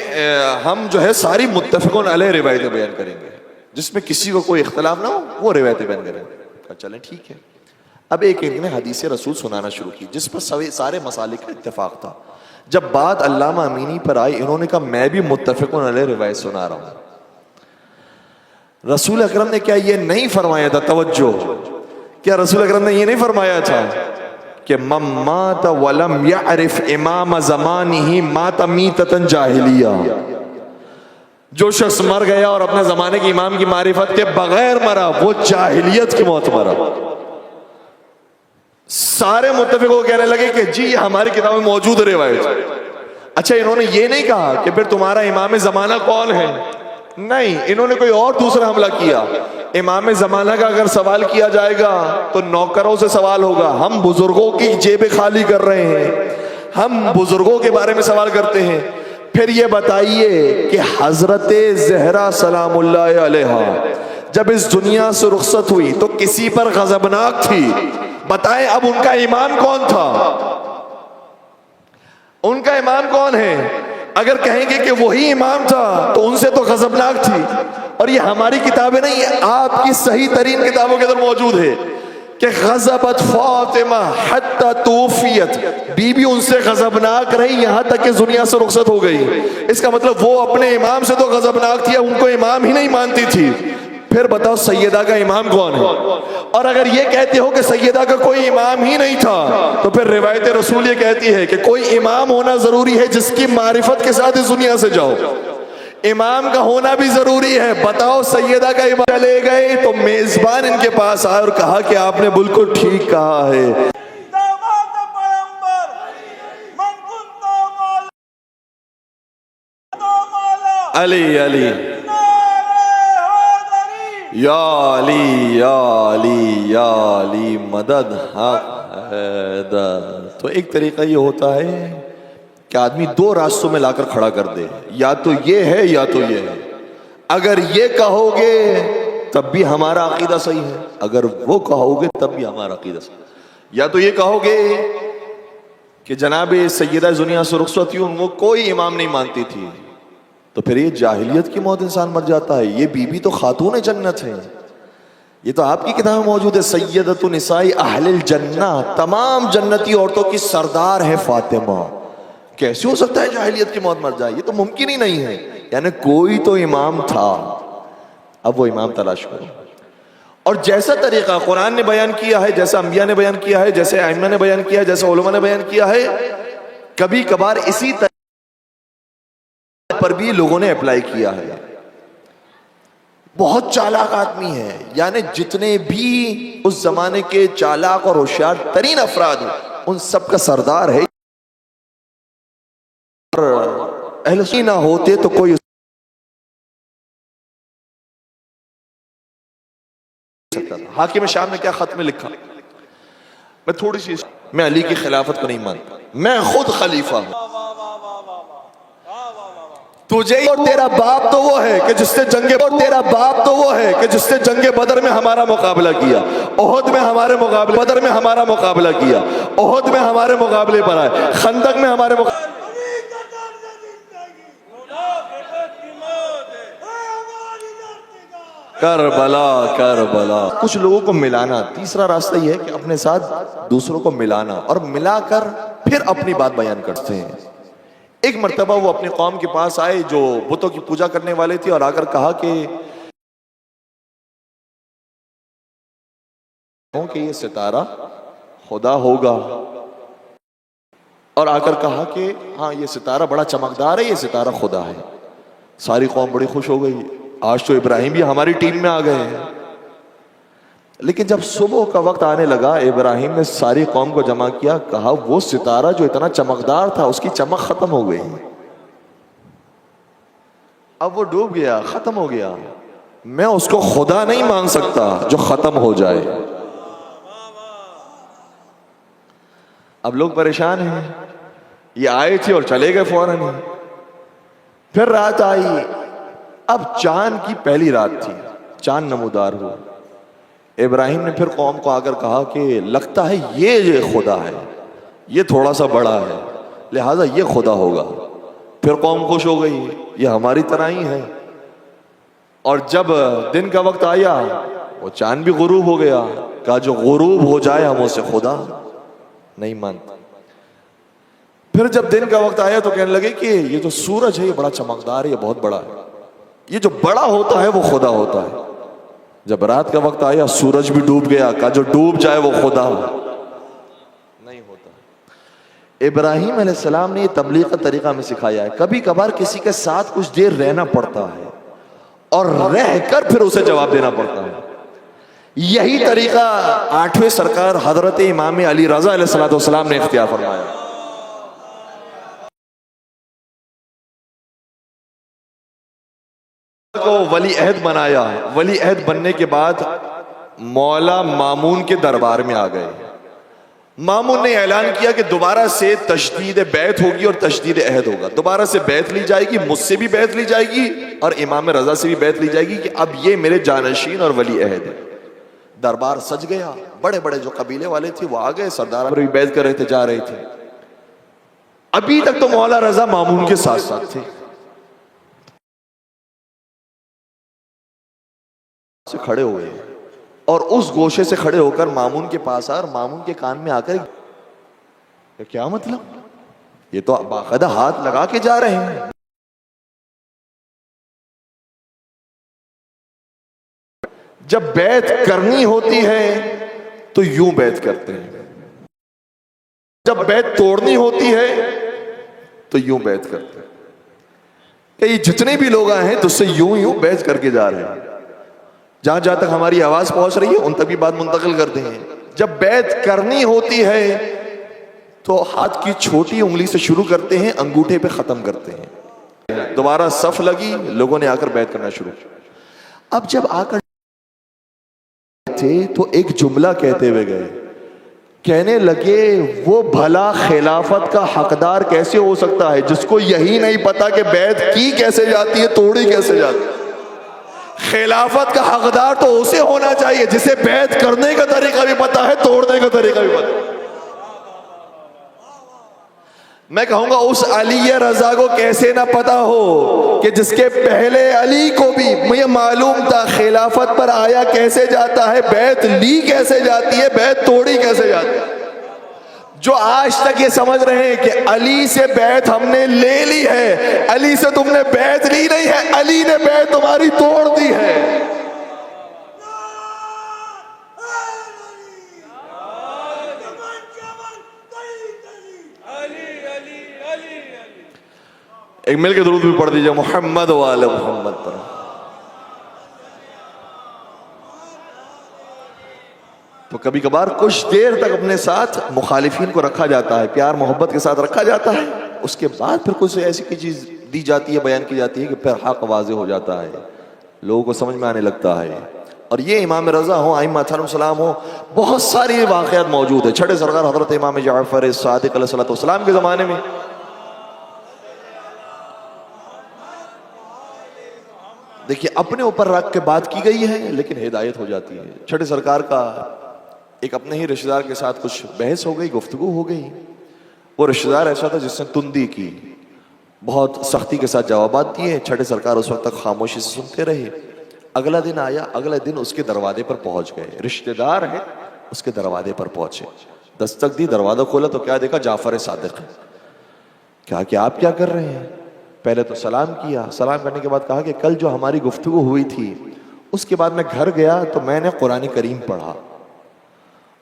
ہم جو ہے ساری متفقون علیہ روایتیں بیان کریں گے، جس میں کسی کو کوئی اختلاف نہ ہو وہ روایتیں بیان کریں گے. کہا چلیں ٹھیک ہے. اب ایک نے حدیث رسول سنانا شروع کی جس پر سارے مسالک کا اتفاق تھا. جب بات علامہ امینی پر آئی، انہوں نے کہا میں بھی متفقون علیہ روایت سنا رہا ہوں. رسول اکرم نے کیا یہ نہیں فرمایا تھا؟ توجہ، کیا رسول اکرم نے یہ نہیں فرمایا تھا کہ من مات ولم یعرف امام زمانہ مات میتۃ جاہلیہ؟ جو شخص مر گیا اور اپنے زمانے کے امام کی معرفت کے بغیر مرا، وہ جاہلیت کی موت مرا. سارے متفق ہو کہنے لگے کہ جی ہماری کتاب میں موجود روایت. اچھا، انہوں نے یہ نہیں کہا کہ پھر تمہارا امام زمانہ کون ہے؟ نہیں، انہوں نے کوئی اور دوسرا حملہ کیا. امام زمانہ کا اگر سوال کیا جائے گا تو نوکروں سے سوال ہوگا. ہم بزرگوں کی جیبیں خالی کر رہے ہیں، ہم بزرگوں کے بارے میں سوال کرتے ہیں. پھر یہ بتائیے کہ حضرت زہرا سلام اللہ علیہا جب اس دنیا سے رخصت ہوئی تو کسی پر غضبناک تھی؟ بتائیں اب ان کا امام کون تھا؟ ان کا امام کون ہے؟ اگر کہیں گے کہ وہی امام تھا تو ان سے تو غضبناک تھی. اور یہ ہماری کتابیں نہیں، آپ کی صحیح ترین کتابوں کے اندر موجود ہے کہ غضبت فاطمہ حتی توفیت، بی بی ان سے غضبناک رہی یہاں تک کہ دنیا سے رخصت ہو گئی. اس کا مطلب وہ اپنے امام سے تو غضبناک تھی، ان کو امام ہی نہیں مانتی تھی. پھر بتاؤ سیدہ کا امام کون ہے؟ اور اگر یہ کہتے ہو کہ سیدہ کا کوئی امام ہی نہیں تھا تو پھر روایت رسول یہ کہتی ہے کہ کوئی امام ہونا ضروری ہے جس کی معرفت کے ساتھ اس دنیا سے جاؤ. امام کا ہونا بھی ضروری ہے. بتاؤ سیدہ کا امام. چلے گئے تو میزبان ان کے پاس آئے اور کہا کہ آپ نے بالکل ٹھیک کہا ہے. علی علی یا علی یا علی یا علی مدد حق حیدر. تو ایک طریقہ یہ ہوتا ہے کہ آدمی دو راستوں میں لا کر کھڑا کر دے، یا تو یہ ہے یا تو یہ ہے. اگر یہ کہو گے تب بھی ہمارا عقیدہ صحیح ہے، اگر وہ کہو گے تب بھی ہمارا عقیدہ صحیح ہے. یا تو یہ کہو گے کہ جناب سیدہ دنیا سے رخصت ہوئی، وہ کوئی امام نہیں مانتی تھی، تو پھر یہ جاہلیت کی موت انسان مر جاتا ہے. یہ بی بی تو خاتون جنت ہے، یہ تو آپ کی کتاب میں موجود ہے. سیدۃ نساء اہل الجنہ، تمام جنتی عورتوں کی سردار ہے فاطمہ. کیسے ہو سکتا ہے جاہلیت کی موت مر جائے؟ یہ تو ممکن ہی نہیں ہے. یعنی کوئی تو امام تھا، اب وہ امام تلاش کرو. اور جیسا طریقہ قرآن نے بیان کیا ہے، جیسا انبیاء نے بیان کیا ہے، جیسے ائمہ نے بیان کیا ہے، جیسا علماء نے بیان کیا ہے، کبھی کبھار اسی طرح پر بھی لوگوں نے اپلائی کیا ہے. بہت چالاک آدمی ہے، یعنی جتنے بھی اس زمانے کے چالاک اور ہوشیار ترین افراد ہیں ان سب کا سردار ہے. اہل سنت نہ ہوتے تو کوئی حاکم شام نے کیا خط میں لکھا؟ میں تھوڑی سی، میں علی کی خلافت کو نہیں مانتا، میں خود خلیفہ ہوں. تجھے اور تیرا باپ تو وہ ہے کہ جس نے جنگ بدر میں ہمارا مقابلہ کیا، احد میں ہمارے مقابلے، بدر میں ہمارا مقابلہ کیا، احد میں ہمارے مقابلے پر آئے، خندق میں ہمارے مقابلے. کربلا کربلا. کچھ لوگوں کو ملانا، تیسرا راستہ یہ ہے کہ اپنے ساتھ دوسروں کو ملانا اور ملا کر پھر اپنی بات بیان کرتے ہیں. ایک مرتبہ وہ اپنی قوم کے پاس آئے جو بتوں کی پوجا کرنے والے تھے اور آ کر کہا کہ کہ یہ ستارہ خدا ہوگا، اور آ کر کہا کہ ہاں یہ ستارہ بڑا چمکدار ہے، یہ ستارہ خدا ہے۔ ساری قوم بڑی خوش ہو گئی، آج تو ابراہیم بھی ہماری ٹیم میں آ گئے ہیں۔ لیکن جب صبح کا وقت آنے لگا، ابراہیم نے ساری قوم کو جمع کیا، کہا وہ ستارہ جو اتنا چمکدار تھا اس کی چمک ختم ہو گئی، اب وہ ڈوب گیا، ختم ہو گیا، میں اس کو خدا نہیں مان سکتا جو ختم ہو جائے۔ اب لوگ پریشان ہیں، یہ آئے تھے اور چلے گئے فوراً ہی۔ پھر رات آئی، اب چاند کی پہلی رات تھی، چاند نمودار ہوا۔ ابراہیم نے پھر قوم کو آ کر کہا کہ لگتا ہے یہ خدا ہے، یہ تھوڑا سا بڑا ہے، لہٰذا یہ خدا ہوگا۔ پھر قوم خوش ہو گئی، یہ ہماری طرح ہی ہے۔ اور جب دن کا وقت آیا، وہ چاند بھی غروب ہو گیا، کہا جو غروب ہو جائے ہم اسے خدا نہیں مانتے۔ پھر جب دن کا وقت آیا تو کہنے لگے کہ یہ جو سورج ہے یہ بڑا چمکدار ہے، یہ بہت بڑا ہے، یہ جو بڑا ہوتا ہے وہ خدا ہوتا ہے۔ جب رات کا وقت آیا، سورج بھی ڈوب گیا، کہا جو ڈوب جائے وہ خدا نہیں ہوتا۔ ابراہیم علیہ السلام نے یہ تبلیغ کا طریقہ ہمیں سکھایا ہے، کبھی کبھار کسی کے ساتھ کچھ دیر رہنا پڑتا ہے اور رہ کر پھر اسے جواب دینا پڑتا ہے۔ یہی طریقہ 8ویں سرکار حضرت امام علی رضا علیہ السلام نے اختیار فرمایا۔ کو ولی عہد بنایا، ولی عہد بننے کے بعد مولا مامون کے دربار میں آ گئے۔ مامون نے اعلان کیا کہ دوبارہ سے تجدید بیعت ہوگی اور تجدید عہد ہوگا، دوبارہ سے بیعت لی جائے گی، مجھ سے بھی بیعت لی جائے گی اور امام رضا سے بھی بیعت لی جائے گی کہ اب یہ میرے جانشین اور ولی عہد ہے۔ دربار سج گیا، بڑے بڑے جو قبیلے والے تھے وہ آ گئے، سردار بھی بیعت کر رہے تھے، جا رہے تھے۔ ابھی تک تو مولا رضا مامون کے ساتھ ساتھ تھے، سے کھڑے ہوئے اور اس گوشے سے کھڑے ہو کر مامون کے پاس اور مامون کے کان میں آ کر کیا مطلب، یہ تو باقاعدہ ہاتھ لگا کے جا رہے ہیں۔ جب بیعت کرنی ہوتی ہے تو یوں بیعت کرتے ہیں، جب بیعت توڑنی ہوتی ہے تو یوں بیعت کرتے ہیں کہ یہ جتنے بھی لوگ آئے ہیں تو اس سے یوں بیعت کر کے جا رہے ہیں، جہاں جہاں تک ہماری آواز پہنچ رہی ہے ان تک بھی بات منتقل کرتے ہیں۔ جب بیعت کرنی ہوتی ہے تو ہاتھ کی چھوٹی انگلی سے شروع کرتے ہیں، انگوٹھے پہ ختم کرتے ہیں۔ دوبارہ صف لگی، لوگوں نے آ کر بیعت کرنا شروع کیا۔ اب جب آ کر تھے تو ایک جملہ کہتے ہوئے گئے، کہنے لگے وہ بھلا خلافت کا حقدار کیسے ہو سکتا ہے جس کو یہی نہیں پتا کہ بیعت کی کیسے جاتی ہے، توڑی کیسے جاتی ہے۔ خلافت کا حقدار تو اسے ہونا چاہیے جسے بیعت کرنے کا طریقہ بھی پتا ہے، توڑنے کا طریقہ بھی پتا ہے۔ میں کہوں گا اس علی رضا کو کیسے نہ پتا ہو کہ جس کے پہلے علی کو بھی یہ معلوم تھا خلافت پر آیا کیسے جاتا ہے، بیعت لی کیسے جاتی ہے، بیعت توڑی کیسے جاتی ہے۔ جو آج تک یہ سمجھ رہے ہیں کہ علی سے بیعت ہم نے لے لی ہے، علی سے تم نے بیعت لی نہیں ہے، علی نے بیعت تمہاری توڑ دی ہے۔ ایک مل کے درود بھی پڑھ دیجئے محمد و آل محمد پر۔ تو کبھی کبھار کچھ دیر تک اپنے ساتھ مخالفین کو رکھا جاتا ہے، پیار محبت کے ساتھ رکھا جاتا ہے، اس کے بعد پھر کچھ ایسی کی چیز دی جاتی ہے، بیان کی جاتی ہے کہ پھر حق واضح ہو جاتا ہے، لوگوں کو سمجھ میں آنے لگتا ہے۔ اور یہ امام رضا ہوں، ائمہ علیہ السلام ہوں، بہت ساری واقعات موجود ہیں۔ چھٹے سرکار حضرت امام جعفر صادق علیہ السلام کے زمانے میں دیکھیے اپنے اوپر رکھ کے بات کی گئی ہے لیکن ہدایت ہو جاتی ہے۔ چھٹے سرکار کا ایک اپنے ہی رشتہ دار کے ساتھ کچھ بحث ہو گئی، گفتگو ہو گئی۔ وہ رشتہ دار ایسا تھا جس نے تندی کی، بہت سختی کے ساتھ جوابات دیے۔ چھٹے سرکار اس وقت تک خاموشی سے سنتے رہے۔ اگلا دن آیا، اگلے دن اس کے دروازے پر پہنچ گئے، رشتہ دار ہے اس کے دروازے پر پہنچے، دستک دی، دروازہ کھولا تو کیا دیکھا؟ جعفر صادق ہے۔ کہا کہ آپ کیا کر رہے ہیں؟ پہلے تو سلام کیا، سلام کرنے کے بعد کہا کہ کل جو ہماری گفتگو ہوئی تھی اس کے بعد میں گھر گیا تو میں نے قرآن کریم پڑھا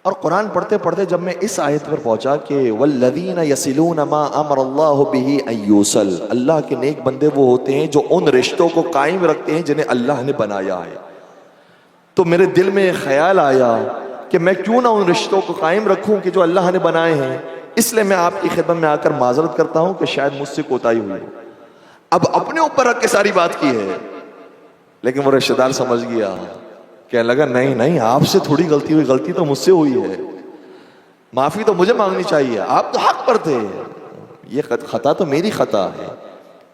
اور قرآن پڑھتے پڑھتے جب میں اس آیت پر پہنچا کہ والذین یصلون ما امر اللہ بہ ان یوصل، اللہ کے نیک بندے وہ ہوتے ہیں جو ان رشتوں کو قائم رکھتے ہیں جنہیں اللہ نے بنایا ہے، تو میرے دل میں خیال آیا کہ میں کیوں نہ ان رشتوں کو قائم رکھوں کہ جو اللہ نے بنائے ہیں۔ اس لیے میں آپ کی خدمت میں آ کر معذرت کرتا ہوں کہ شاید مجھ سے کوتاہی ہوئی ہو۔ اب اپنے اوپر رکھ کے ساری بات کی ہے، لیکن وہ رشتہ دار سمجھ گیا، کہنے لگا نہیں نہیں آپ سے تھوڑی غلطی ہوئی، غلطی تو مجھ سے ہوئی ہے، معافی تو مجھے مانگنی چاہیے، آپ تو حق پر تھے، یہ خطا تو میری خطا ہے۔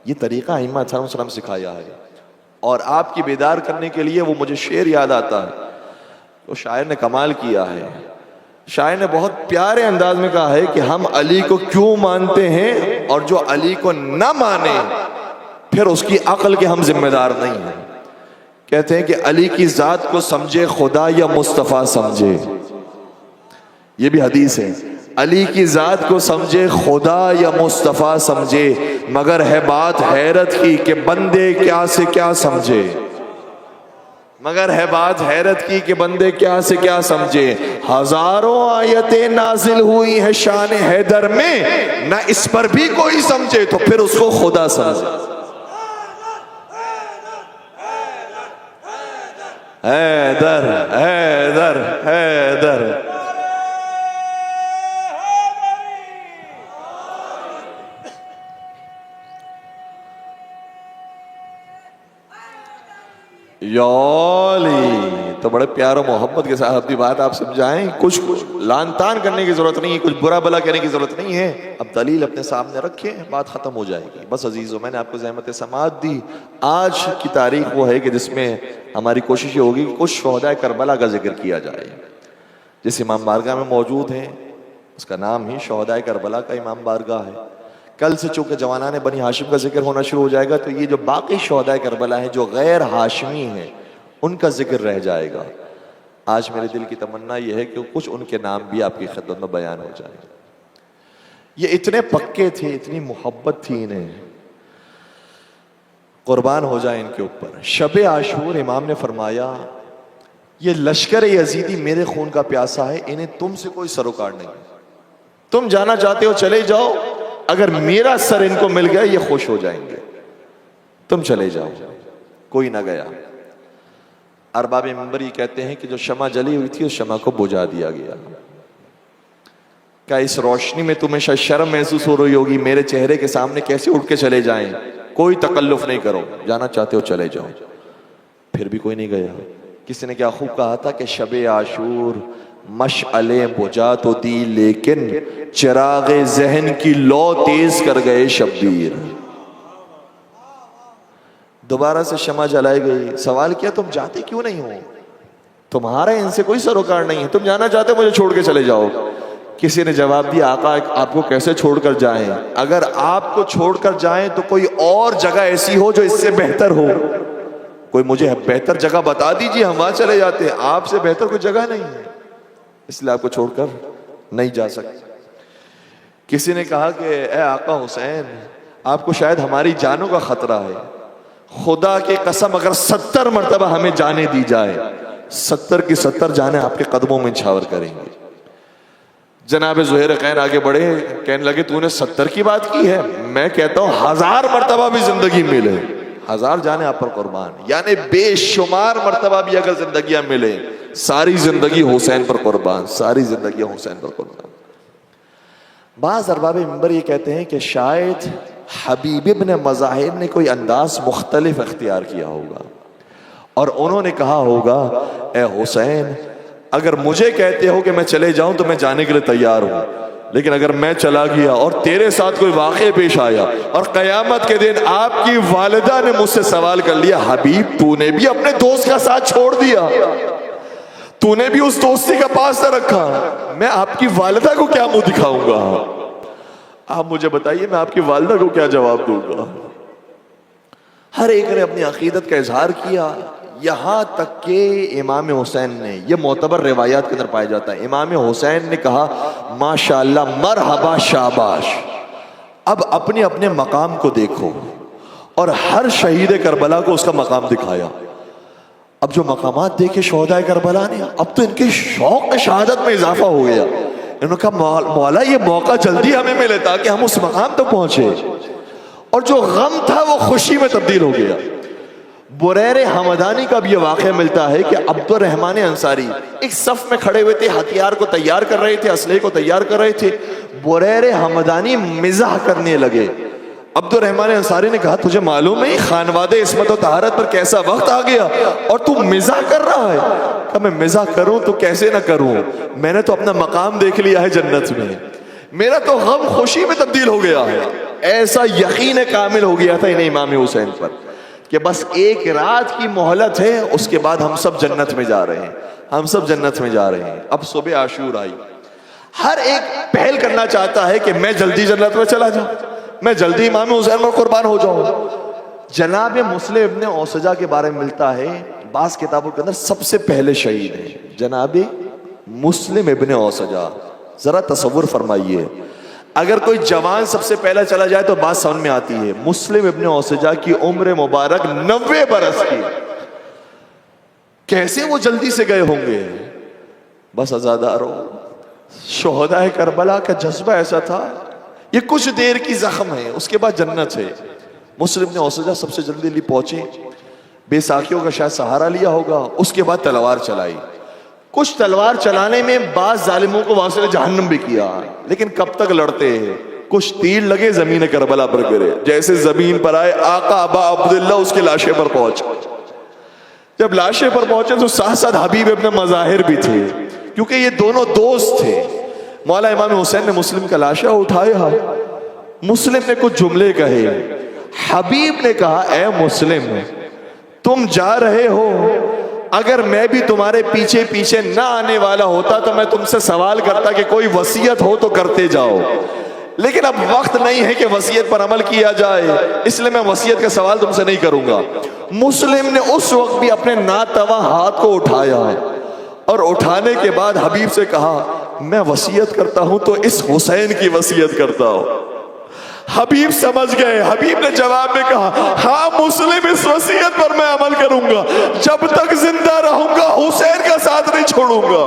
یہ طریقہ ائمہ علیہ السلام سکھایا ہے، اور آپ کی بیدار کرنے کے لیے وہ مجھے شعر یاد آتا ہے، تو شاعر نے کمال کیا ہے۔ شاعر نے بہت پیارے انداز میں کہا ہے کہ ہم علی کو کیوں مانتے ہیں، اور جو علی کو نہ مانے پھر اس کی عقل کے ہم ذمہ دار نہیں ہیں۔ کہتے ہیں کہ علی کی ذات کو سمجھے خدا یا مصطفیٰ سمجھے، یہ بھی حدیث ہے، علی کی ذات کو سمجھے خدا یا مصطفیٰ سمجھے، مگر ہے بات حیرت کی کہ بندے کیا سے کیا سمجھے، مگر ہے بات حیرت کی کہ بندے کیا سے کیا سمجھے۔ ہزاروں آیتیں نازل ہوئی ہیں شان حیدر میں، نہ اس پر بھی کوئی سمجھے تو پھر اس کو خدا سمجھے۔ حیدر حیدر حیدر، یولی تو بڑے پیار و محبت کے ساتھ اپنی بات آپ سمجھائیں، کچھ لان تان کرنے کی ضرورت نہیں ہے، کچھ برا بلا کہنے کی ضرورت نہیں ہے، اب دلیل اپنے سامنے رکھیں، بات ختم ہو جائے گی۔ بس عزیزو، میں نے آپ کو زحمت سماعت دی۔ آج کی تاریخ وہ ہے کہ جس میں ہماری کوشش یہ ہوگی کہ کچھ شہداء کربلا کا ذکر کیا جائے، جس امام بارگاہ میں موجود ہیں، اس کا نام ہی شہداء کربلا کا امام بارگاہ ہے۔ کل سے چونکہ جوانان بنی ہاشم کا ذکر ہونا شروع ہو جائے گا، تو یہ جو باقی شہداء کربلا ہیں جو غیر ہاشمی ہیں ان کا ذکر رہ جائے گا۔ آج میرے دل کی تمنا یہ ہے کہ کچھ ان کے نام بھی آپ کی خدمت میں بیان ہو جائے۔ یہ اتنے پکے تھے، اتنی محبت تھی انہیں، قربان ہو جائے ان کے اوپر۔ شب عاشور امام نے فرمایا یہ لشکر یزیدی میرے خون کا پیاسا ہے، انہیں تم سے کوئی سروکار نہیں، تم جانا چاہتے ہو چلے جاؤ، اگر میرا سر ان کو مل گیا یہ خوش ہو جائیں گے، تم چلے جاؤ۔ کوئی نہ گیا۔ ارباب منبر یہ کہتے ہیں کہ جو شمع جلی ہوئی تھی اس شمع کو بجھا دیا گیا۔ کیا اس روشنی میں تمہیں شاید شرم محسوس ہو رہی ہوگی، میرے چہرے کے سامنے کیسے اٹھ کے چلے جائیں، کوئی تکلف نہیں کرو، جانا چاہتے ہو چلے جاؤ۔ پھر بھی کوئی نہیں گیا۔ کسی نے کیا خوب کہا تھا کہ شب عاشور مشعلیں بجھا تو دی لیکن چراغ ذہن کی لو تیز کر گئے شبیر۔ دوبارہ سے شمع جلائی گئی۔ سوال کیا تم جاتے کیوں نہیں ہو، تمہارا ان سے کوئی سروکار نہیں ہے، تم جانا چاہتے مجھے چھوڑ کے چلے جاؤ۔ کسی نے جواب دیا آقا آپ کو کیسے چھوڑ کر جائیں، اگر آپ کو چھوڑ کر جائیں تو کوئی اور جگہ ایسی ہو جو اس سے بہتر ہو، کوئی مجھے بہتر جگہ بتا دیجیے، ہم وہاں چلے جاتے ہیں، آپ سے بہتر کوئی جگہ نہیں ہے، اس لیے آپ کو چھوڑ کر نہیں جا سکتے۔ کسی نے کہا کہ اے آقا حسین آپ کو شاید ہماری جانوں کا خطرہ ہے، خدا کی قسم اگر 70 مرتبہ ہمیں جانے دی جائے 70 کی 70 جانیں آپ کے قدموں میں نچھاور کریں گے۔ جناب زہیر خیر آگے بڑھے، کہنے لگے تو نے 70 کی بات کی ہے، میں کہتا ہوں 1000 مرتبہ بھی زندگی ملے، 1000 جانیں آپ پر قربان، یعنی بے شمار مرتبہ بھی اگر زندگیاں ملے ساری زندگی حسین پر قربان، ساری زندگی حسین پر قربان۔ بعض ارباب منبر یہ کہتے ہیں کہ شاید حبیب ابن مذاہب نے کوئی انداز مختلف اختیار کیا ہوگا اور انہوں نے کہا ہوگا اے حسین اگر مجھے کہتے ہو کہ میں چلے جاؤں تو میں جانے کے لیے تیار ہوں، لیکن اگر میں چلا گیا اور تیرے ساتھ کوئی واقعہ پیش آیا اور قیامت کے دن آپ کی والدہ نے مجھ سے سوال کر لیا حبیب تو نے بھی اپنے دوست کا ساتھ چھوڑ دیا، تو نے بھی اس دوستی کا پاس نہ رکھا، میں آپ کی والدہ کو کیا منہ دکھاؤں گا؟ آپ مجھے بتائیے میں آپ کی والدہ کو کیا جواب دوں گا؟ ہر ایک نے اپنی عقیدت کا اظہار کیا، یہاں تک کہ امام حسین نے، یہ معتبر روایات کے اندر پایا جاتا ہے، امام حسین نے کہا ماشاءاللہ مرحبا شاباش، اب اپنے اپنے مقام کو دیکھو، اور ہر شہید کربلا کو اس کا مقام دکھایا۔ اب جو مقامات دیکھے شہداء کربلا نے، اب تو ان کے شوق شہادت میں اضافہ ہو گیا. انہوں نے کہا مولا یہ موقع جلدی ہمیں ملے تاکہ ہم اس مقام تک پہنچے. اور جو غم تھا وہ خوشی میں تبدیل ہو گیا. بریر حمدانی کا بھی یہ واقعہ ملتا ہے کہ عبد الرحمن انصاری ایک صف میں کھڑے ہوئے تھے، ہتھیار کو تیار کر رہے تھے، اسلحے کو تیار کر رہے تھے. بریر حمدانی مزاح کرنے لگے. عبد الرحمن انصاری نے کہا تجھے معلوم ہے خانوادہ عصمت و طہارت پر کیسا وقت آ گیا اور تو مزاح کر رہا ہے؟ کہا میں مزاح کروں تو کیسے نہ کروں، میں نے تو اپنا مقام دیکھ لیا ہے جنت میں، میرا تو غم خوشی میں تبدیل ہو گیا ہے. ایسا یقین کامل ہو گیا تھا انہیں امام حسین پر کہ بس ایک رات کی مہلت ہے، اس کے بعد ہم سب جنت میں جا رہے ہیں، ہم سب جنت میں جا رہے ہیں. اب صبح عاشور آئی. ہر ایک پہل کرنا چاہتا ہے کہ میں جلدی جنت میں چلا جاؤں، میں جلدی امام حسین پر قربان ہو جاؤں. جناب مسلم ابن اوسجہ کے بارے میں ملتا ہے بعض کتابوں کے اندر سب سے پہلے شہید ہیں جناب مسلم ابن اوسجہ. ذرا تصور فرمائیے اگر کوئی جوان سب سے پہلا چلا جائے تو بات سمجھ میں آتی ہے. مسلم ابن اوسجہ کی عمر مبارک 90 برس کی، کیسے وہ جلدی سے گئے ہوں گے؟ بس عزادارو شہداء کربلا کا جذبہ ایسا تھا، یہ کچھ دیر کی زخم ہے، اس کے بعد جنت ہے. مسلم ابن اوسجہ سب سے جلدی پہنچے، بے ساکھیوں کا شاید سہارا لیا ہوگا، اس کے بعد تلوار چلائی. کچھ تلوار چلانے میں بعض ظالموں کو واصل جہنم بھی کیا، لیکن کب تک لڑتے ہیں؟ کچھ تیر لگے زمین کربلا پر گرے، جیسے زمین پر آئے آقا ابا عبداللہ اس کے لاشے پر پہنچے. جب لاشے پر پہنچے تو ساتھ ساتھ حبیب ابن مظاہر بھی تھے، کیونکہ یہ دونوں دوست تھے. مولا امام حسین نے مسلم کا لاشا اٹھایا، مسلم نے کچھ جملے کہے. حبیب نے کہا اے مسلم تم جا رہے ہو، اگر میں بھی تمہارے پیچھے پیچھے نہ آنے والا ہوتا تو میں تم سے سوال کرتا کہ کوئی وصیت ہو تو کرتے جاؤ، لیکن اب وقت نہیں ہے کہ وصیت پر عمل کیا جائے، اس لیے میں وصیت کا سوال تم سے نہیں کروں گا. مسلم نے اس وقت بھی اپنے ناتواں ہاتھ کو اٹھایا اور اٹھانے کے بعد حبیب سے کہا میں وصیت کرتا ہوں تو اس حسین کی وصیت کرتا ہوں. حبیب سمجھ گئے. حبیب نے جواب میں کہا ہاں مسلم اس وصیت پر میں عمل کروں گا، جب تک زندہ رہوں گا حسین کا ساتھ نہیں چھوڑوں گا.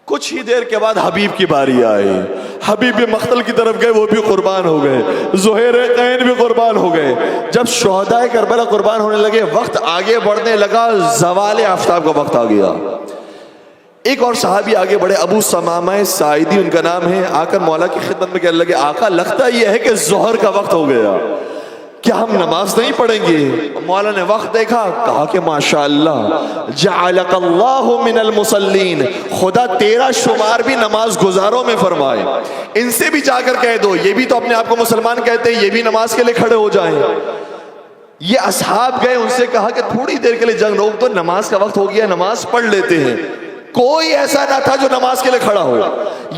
کچھ ہی دیر کے بعد حبیب کی باری آئی. حبیب بھی مقتل کی طرف گئے، وہ بھی قربان ہو گئے. زہیرین بھی قربان ہو گئے. جب شہداء کربلا قربان ہونے لگے، وقت آگے بڑھنے لگا، زوال آفتاب کا وقت آ گیا. ایک اور صحابی آگے بڑھے، ابو ثمامہ ساعدی ان کا نام ہے. آ کر مولا کی خدمت میں کہنے لگے آقا لگتا یہ ہے کہ ظہر کا وقت ہو گیا، کیا ہم نماز نہیں پڑھیں گے؟ مولا نے وقت دیکھا، کہا کہ ماشاءاللہ جعلک اللہ من المصلین، خدا تیرا شمار بھی نماز گزاروں میں فرمائے. ان سے بھی جا کر کہہ دو، یہ بھی تو اپنے آپ کو مسلمان کہتے ہیں، یہ بھی نماز کے لیے کھڑے ہو جائیں. یہ اصحاب گئے، ان سے کہا کہ تھوڑی دیر کے لیے جنگ روک دو، نماز کا وقت ہو گیا، نماز پڑھ لیتے ہیں. کوئی ایسا نہ تھا جو نماز کے لیے کھڑا ہو.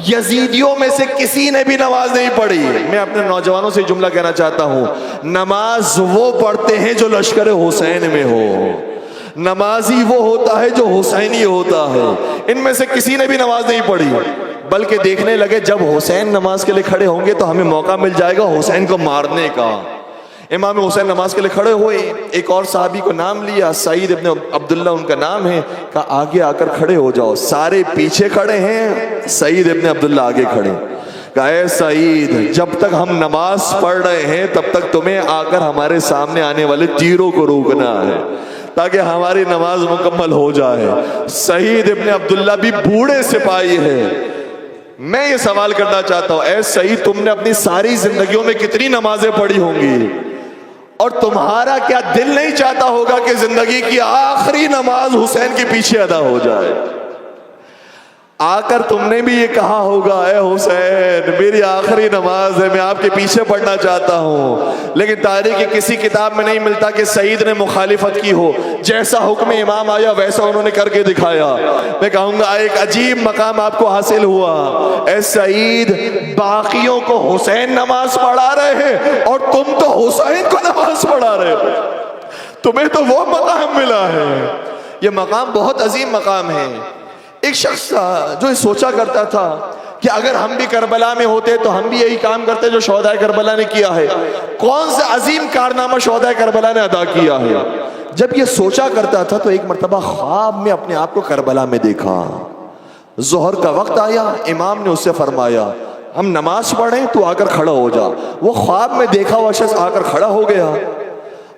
یزیدیوں میں سے کسی نے بھی نماز نہیں پڑھی. میں اپنے نوجوانوں سے جملہ کہنا چاہتا ہوں، نماز وہ پڑھتے ہیں جو لشکر حسین میں ہو، نمازی وہ ہوتا ہے جو حسینی ہوتا ہے. ان میں سے کسی نے بھی نماز نہیں پڑھی، بلکہ دیکھنے لگے جب حسین نماز کے لیے کھڑے ہوں گے تو ہمیں موقع مل جائے گا حسین کو مارنے کا. امام حسین نماز کے لیے کھڑے ہوئے. ایک اور صحابی کو نام لیا، سعید ابن عبداللہ ان کا نام ہے، کہا آگے آ کر کھڑے ہو جاؤ. سارے پیچھے کھڑے ہیں، سعید ابن عبداللہ آگے کھڑے. کہا اے سعید جب تک ہم نماز پڑھ رہے ہیں تب تک تمہیں آ کر ہمارے سامنے آنے والے تیروں کو روکنا ہے تاکہ ہماری نماز مکمل ہو جائے. سعید ابن عبداللہ بھی بوڑھے سپاہی ہے. میں یہ سوال کرنا چاہتا ہوں، اے سعید تم نے اپنی ساری زندگیوں میں کتنی نمازیں پڑھی ہوں گی، اور تمہارا کیا دل نہیں چاہتا ہوگا کہ زندگی کی آخری نماز حسین کے پیچھے ادا ہو جائے؟ آ کر تم نے بھی یہ کہا ہوگا اے حسین میری آخری نماز ہے، میں آپ کے پیچھے پڑھنا چاہتا ہوں. لیکن تاریخ کی کسی کتاب میں نہیں ملتا کہ سعید نے مخالفت کی ہو. جیسا حکم امام آیا ویسا انہوں نے کر کے دکھایا. میں کہوں گا ایک عجیب مقام آپ کو حاصل ہوا. اے سعید باقیوں کو حسین نماز پڑھا رہے ہیں اور تم تو حسین کو نماز پڑھا رہے ہو، تمہیں تو وہ مقام ملا ہے. یہ مقام بہت عظیم مقام ہے. ایک شخص تھا جو سوچا کرتا تھا کہ اگر ہم بھی کربلا میں ہوتے تو ہم بھی یہی کام کرتے جو شہداء کربلا نے کیا ہے. کون سا عظیم کارنامہ شہداء کربلا نے ادا کیا ہے؟ جب یہ سوچا کرتا تھا تو ایک مرتبہ خواب میں اپنے آپ کو کربلا میں دیکھا. ظہر کا وقت آیا, امام نے اس سے فرمایا ہم نماز پڑھیں تو آ کر کھڑا ہو جا. وہ خواب میں دیکھا ہوا شخص آ کر کھڑا ہو گیا.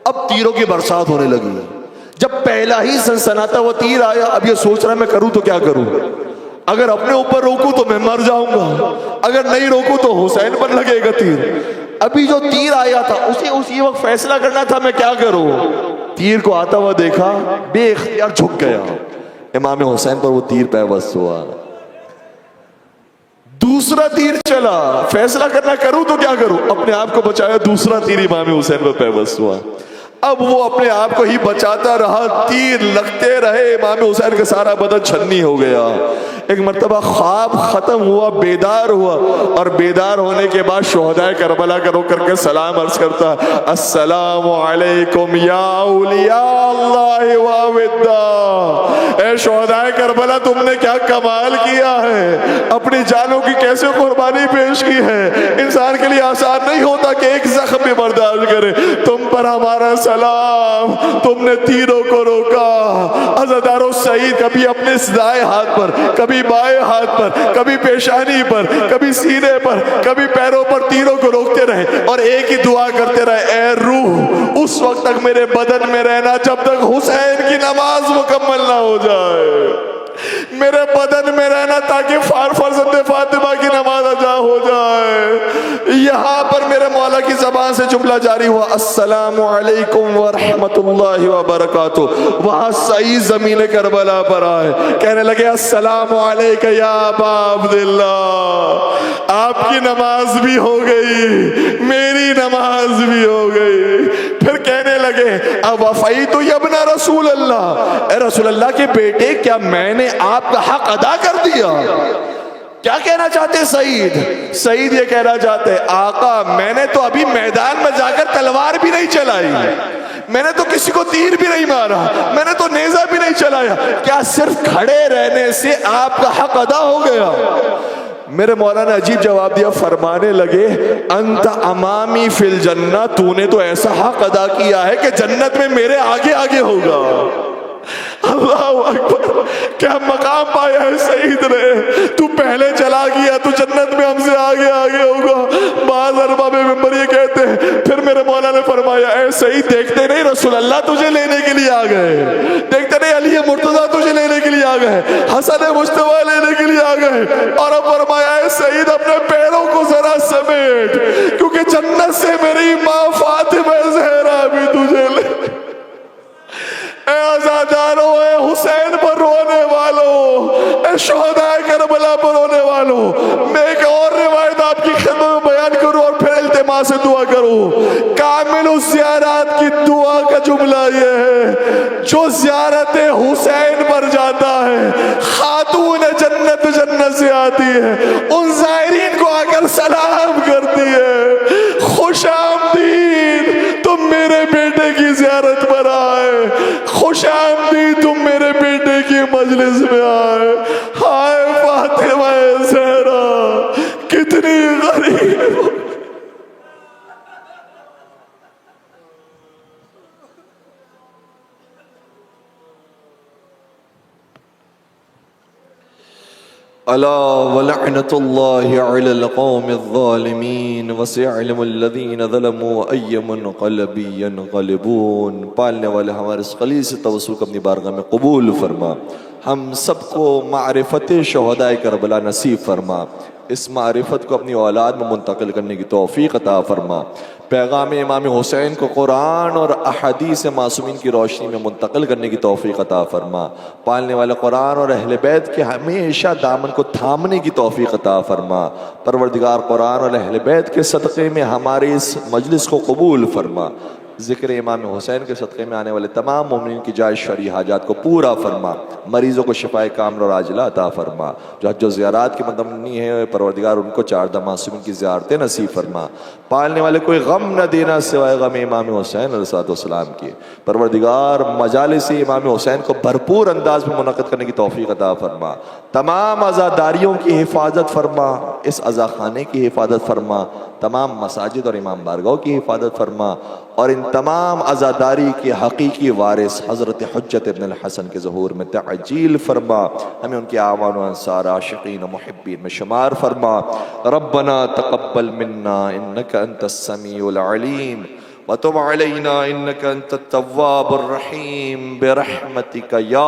اب تیروں کی برسات ہونے لگی. جب پہلا ہی سنسناتا وہ تیر آیا, اب یہ سوچ رہا میں کروں تو کیا کروں, اگر اپنے اوپر روکوں تو میں مر جاؤں گا, اگر نہیں روکوں تو حسین پر لگے گا تیر. ابھی جو تیر آیا تھا اسی وقت فیصلہ کرنا تھا میں کیا کروں. تیر کو آتا ہوا دیکھا, بے اختیار جھک گیا. امام حسین پر وہ تیر پیوست ہوا. دوسرا تیر چلا, فیصلہ کرنا کروں تو کیا کروں, اپنے آپ کو بچایا, دوسرا تیر امام حسین پر پیوست ہوا. اب وہ اپنے آپ کو ہی بچاتا رہا, تیر لگتے رہے, امام حسین کا سارا بدن چھنی ہو گیا. ایک مرتبہ خواب ختم ہوا, بیدار ہوا, اور بیدار ہونے کے بعد شہدائے کربلا کا رو کر کے سلام عرض کرتا, السلام علیکم یا اولیاء اللہ وودہ. اے شہدائے کربلا تم نے کیا کمال کیا ہے, اپنی جانوں کی کیسے قربانی پیش کی ہے. انسان کے لیے آسان نہیں ہوتا کہ ایک زخم بھی برداشت کرے. تم پر ہمارا سلام, تم نے تیروں کو روکا. عزادارو سعید کبھی اپنے دائیں ہاتھ پر, کبھی بائیں ہاتھ پر, کبھی پیشانی پر, کبھی سینے پر, کبھی پیروں پر تیروں کو روکتے رہے, اور ایک ہی دعا کرتے رہے, اے روح اس وقت تک میرے بدن میں رہنا جب تک حسین کی نماز مکمل نہ ہو جائے. میرے بدن میں رہنا تاکہ فرزند فاطمہ کی نماز ادا ہو جائے. یہاں پر میرے مولا کی زبان سے جملہ جاری ہوا, السلام علیکم ورحمت اللہ وبرکاتہ. وہاں سعید زمین کربلا پر آئے, کہنے لگے السلام علیکم یا ابا عبداللہ. آپ کی نماز بھی ہو گئی, میری نماز بھی ہو گئی. پھر کہنے لگے اوفیت یا ابن رسول اللہ, اے رسول اللہ کے بیٹے کیا میں نے آپ کا حق ادا کر دیا. کیا کہنا چاہتے سعید؟ سعید یہ کہنا چاہتے آقا میں نے تو ابھی میدان میں جا کر تلوار بھی نہیں چلائی, میں نے تو کسی کو تیر بھی نہیں مارا, میں نے تو نیزہ بھی نہیں چلایا, کیا صرف کھڑے رہنے سے آپ کا حق ادا ہو گیا؟ میرے مولا نے عجیب جواب دیا, فرمانے لگے انت امامی فی الجنہ, تو نے تو ایسا حق ادا کیا ہے کہ جنت میں میرے آگے آگے ہوگا. اللہ اکبر, کیا مقام پایا ہے سعید نے. تو پہلے چلا گیا تو جنت میں ہم سے آگے آگے ہوگا. بعض ارباب ممبر یہ کہتے ہیں. پھر میرے مولا نے فرمایا اے سعید دیکھتے نہیں رسول اللہ تجھے لینے کے لیے آ گئے, دیکھتے نہیں علی مرتضیٰ تجھے لینے کے لیے آ گئے, حسن مجتبیٰ لینے کے لیے آ گئے. اور اب فرمایا اے سعید اپنے پیروں کو ذرا سمیٹ, کیونکہ جنت سے میری ماں فاطمہ زہرا بھی تجھے لے. اے عزادارو, اے حسین پر رونے والوں, اے شہدائے کربلا پر رونے والوں, میں ایک اور روایت آپ کی خدمت میں بیان کروں اور پھر التماس سے دعا کروں. کامل الزیارات کی دعا کا جملہ یہ ہے, جو زیارت حسین پر جاتا ہے خاتون جنت جنت سے آتی ہے, ان زائرین کو آ کر سلام کرتی ہے, خوش آمدید تم میرے بیٹے کی زیارت پر آئے, خوش آمدید تم میرے بیٹے کی مجلس میں آئے. ہائے فاطمہ زہرا کتنی غریب. الا ولعنت اللہ علی القوم الظالمین وسيعلم الذین ظلموا ای منقلب ینقلبون. پالنے والے ہمارے اس خلیل سے توسل کو اپنی بارگاہ میں قبول فرما. ہم سب کو معرفت شہدائے کربلا نصیب فرما. اس معرفت کو اپنی اولاد میں منتقل کرنے کی توفیق عطا فرما. پیغام امام حسین کو قرآن اور احادیث معصومین کی روشنی میں منتقل کرنے کی توفیق عطا فرما. پالنے والے قرآن اور اہل بیت کے ہمیشہ دامن کو تھامنے کی توفیق عطا فرما. پروردگار قرآن اور اہل بیت کے صدقے میں ہماری اس مجلس کو قبول فرما. ذکر امام حسین کے صدقے میں آنے والے تمام مومنین کی جائز شرعی حاجات کو پورا فرما. مریضوں کو شفائے کامل اور عاجلہ عطا فرما. جو حج و زیارات کی متمنی ہے پروردگار ان کو 4 معصومین کی زیارتیں نصیب فرما. پالنے والے کوئی غم نہ دینا سوائے غم امام حسین علیہ السلام کی. پروردگار مجالس امام حسین کو بھرپور انداز میں منعقد کرنے کی توفیق عطا فرما. تمام عزاداریوں کی حفاظت فرما, اس عزا خانے کی حفاظت فرما, تمام مساجد اور امام بارگاہوں کی حفاظت فرما. اور ان تمام عزاداری کے حقیقی وارث حضرت حجت ابن الحسن کے ظہور میں تعجیل فرما، ہمیں ان کے اعوان و انصار عاشقین و محبین میں شمار فرما۔ ربنا تقبل منا انک انت السمیع العلیم وتب علینا انک انت التواب الرحیم برحمتک یا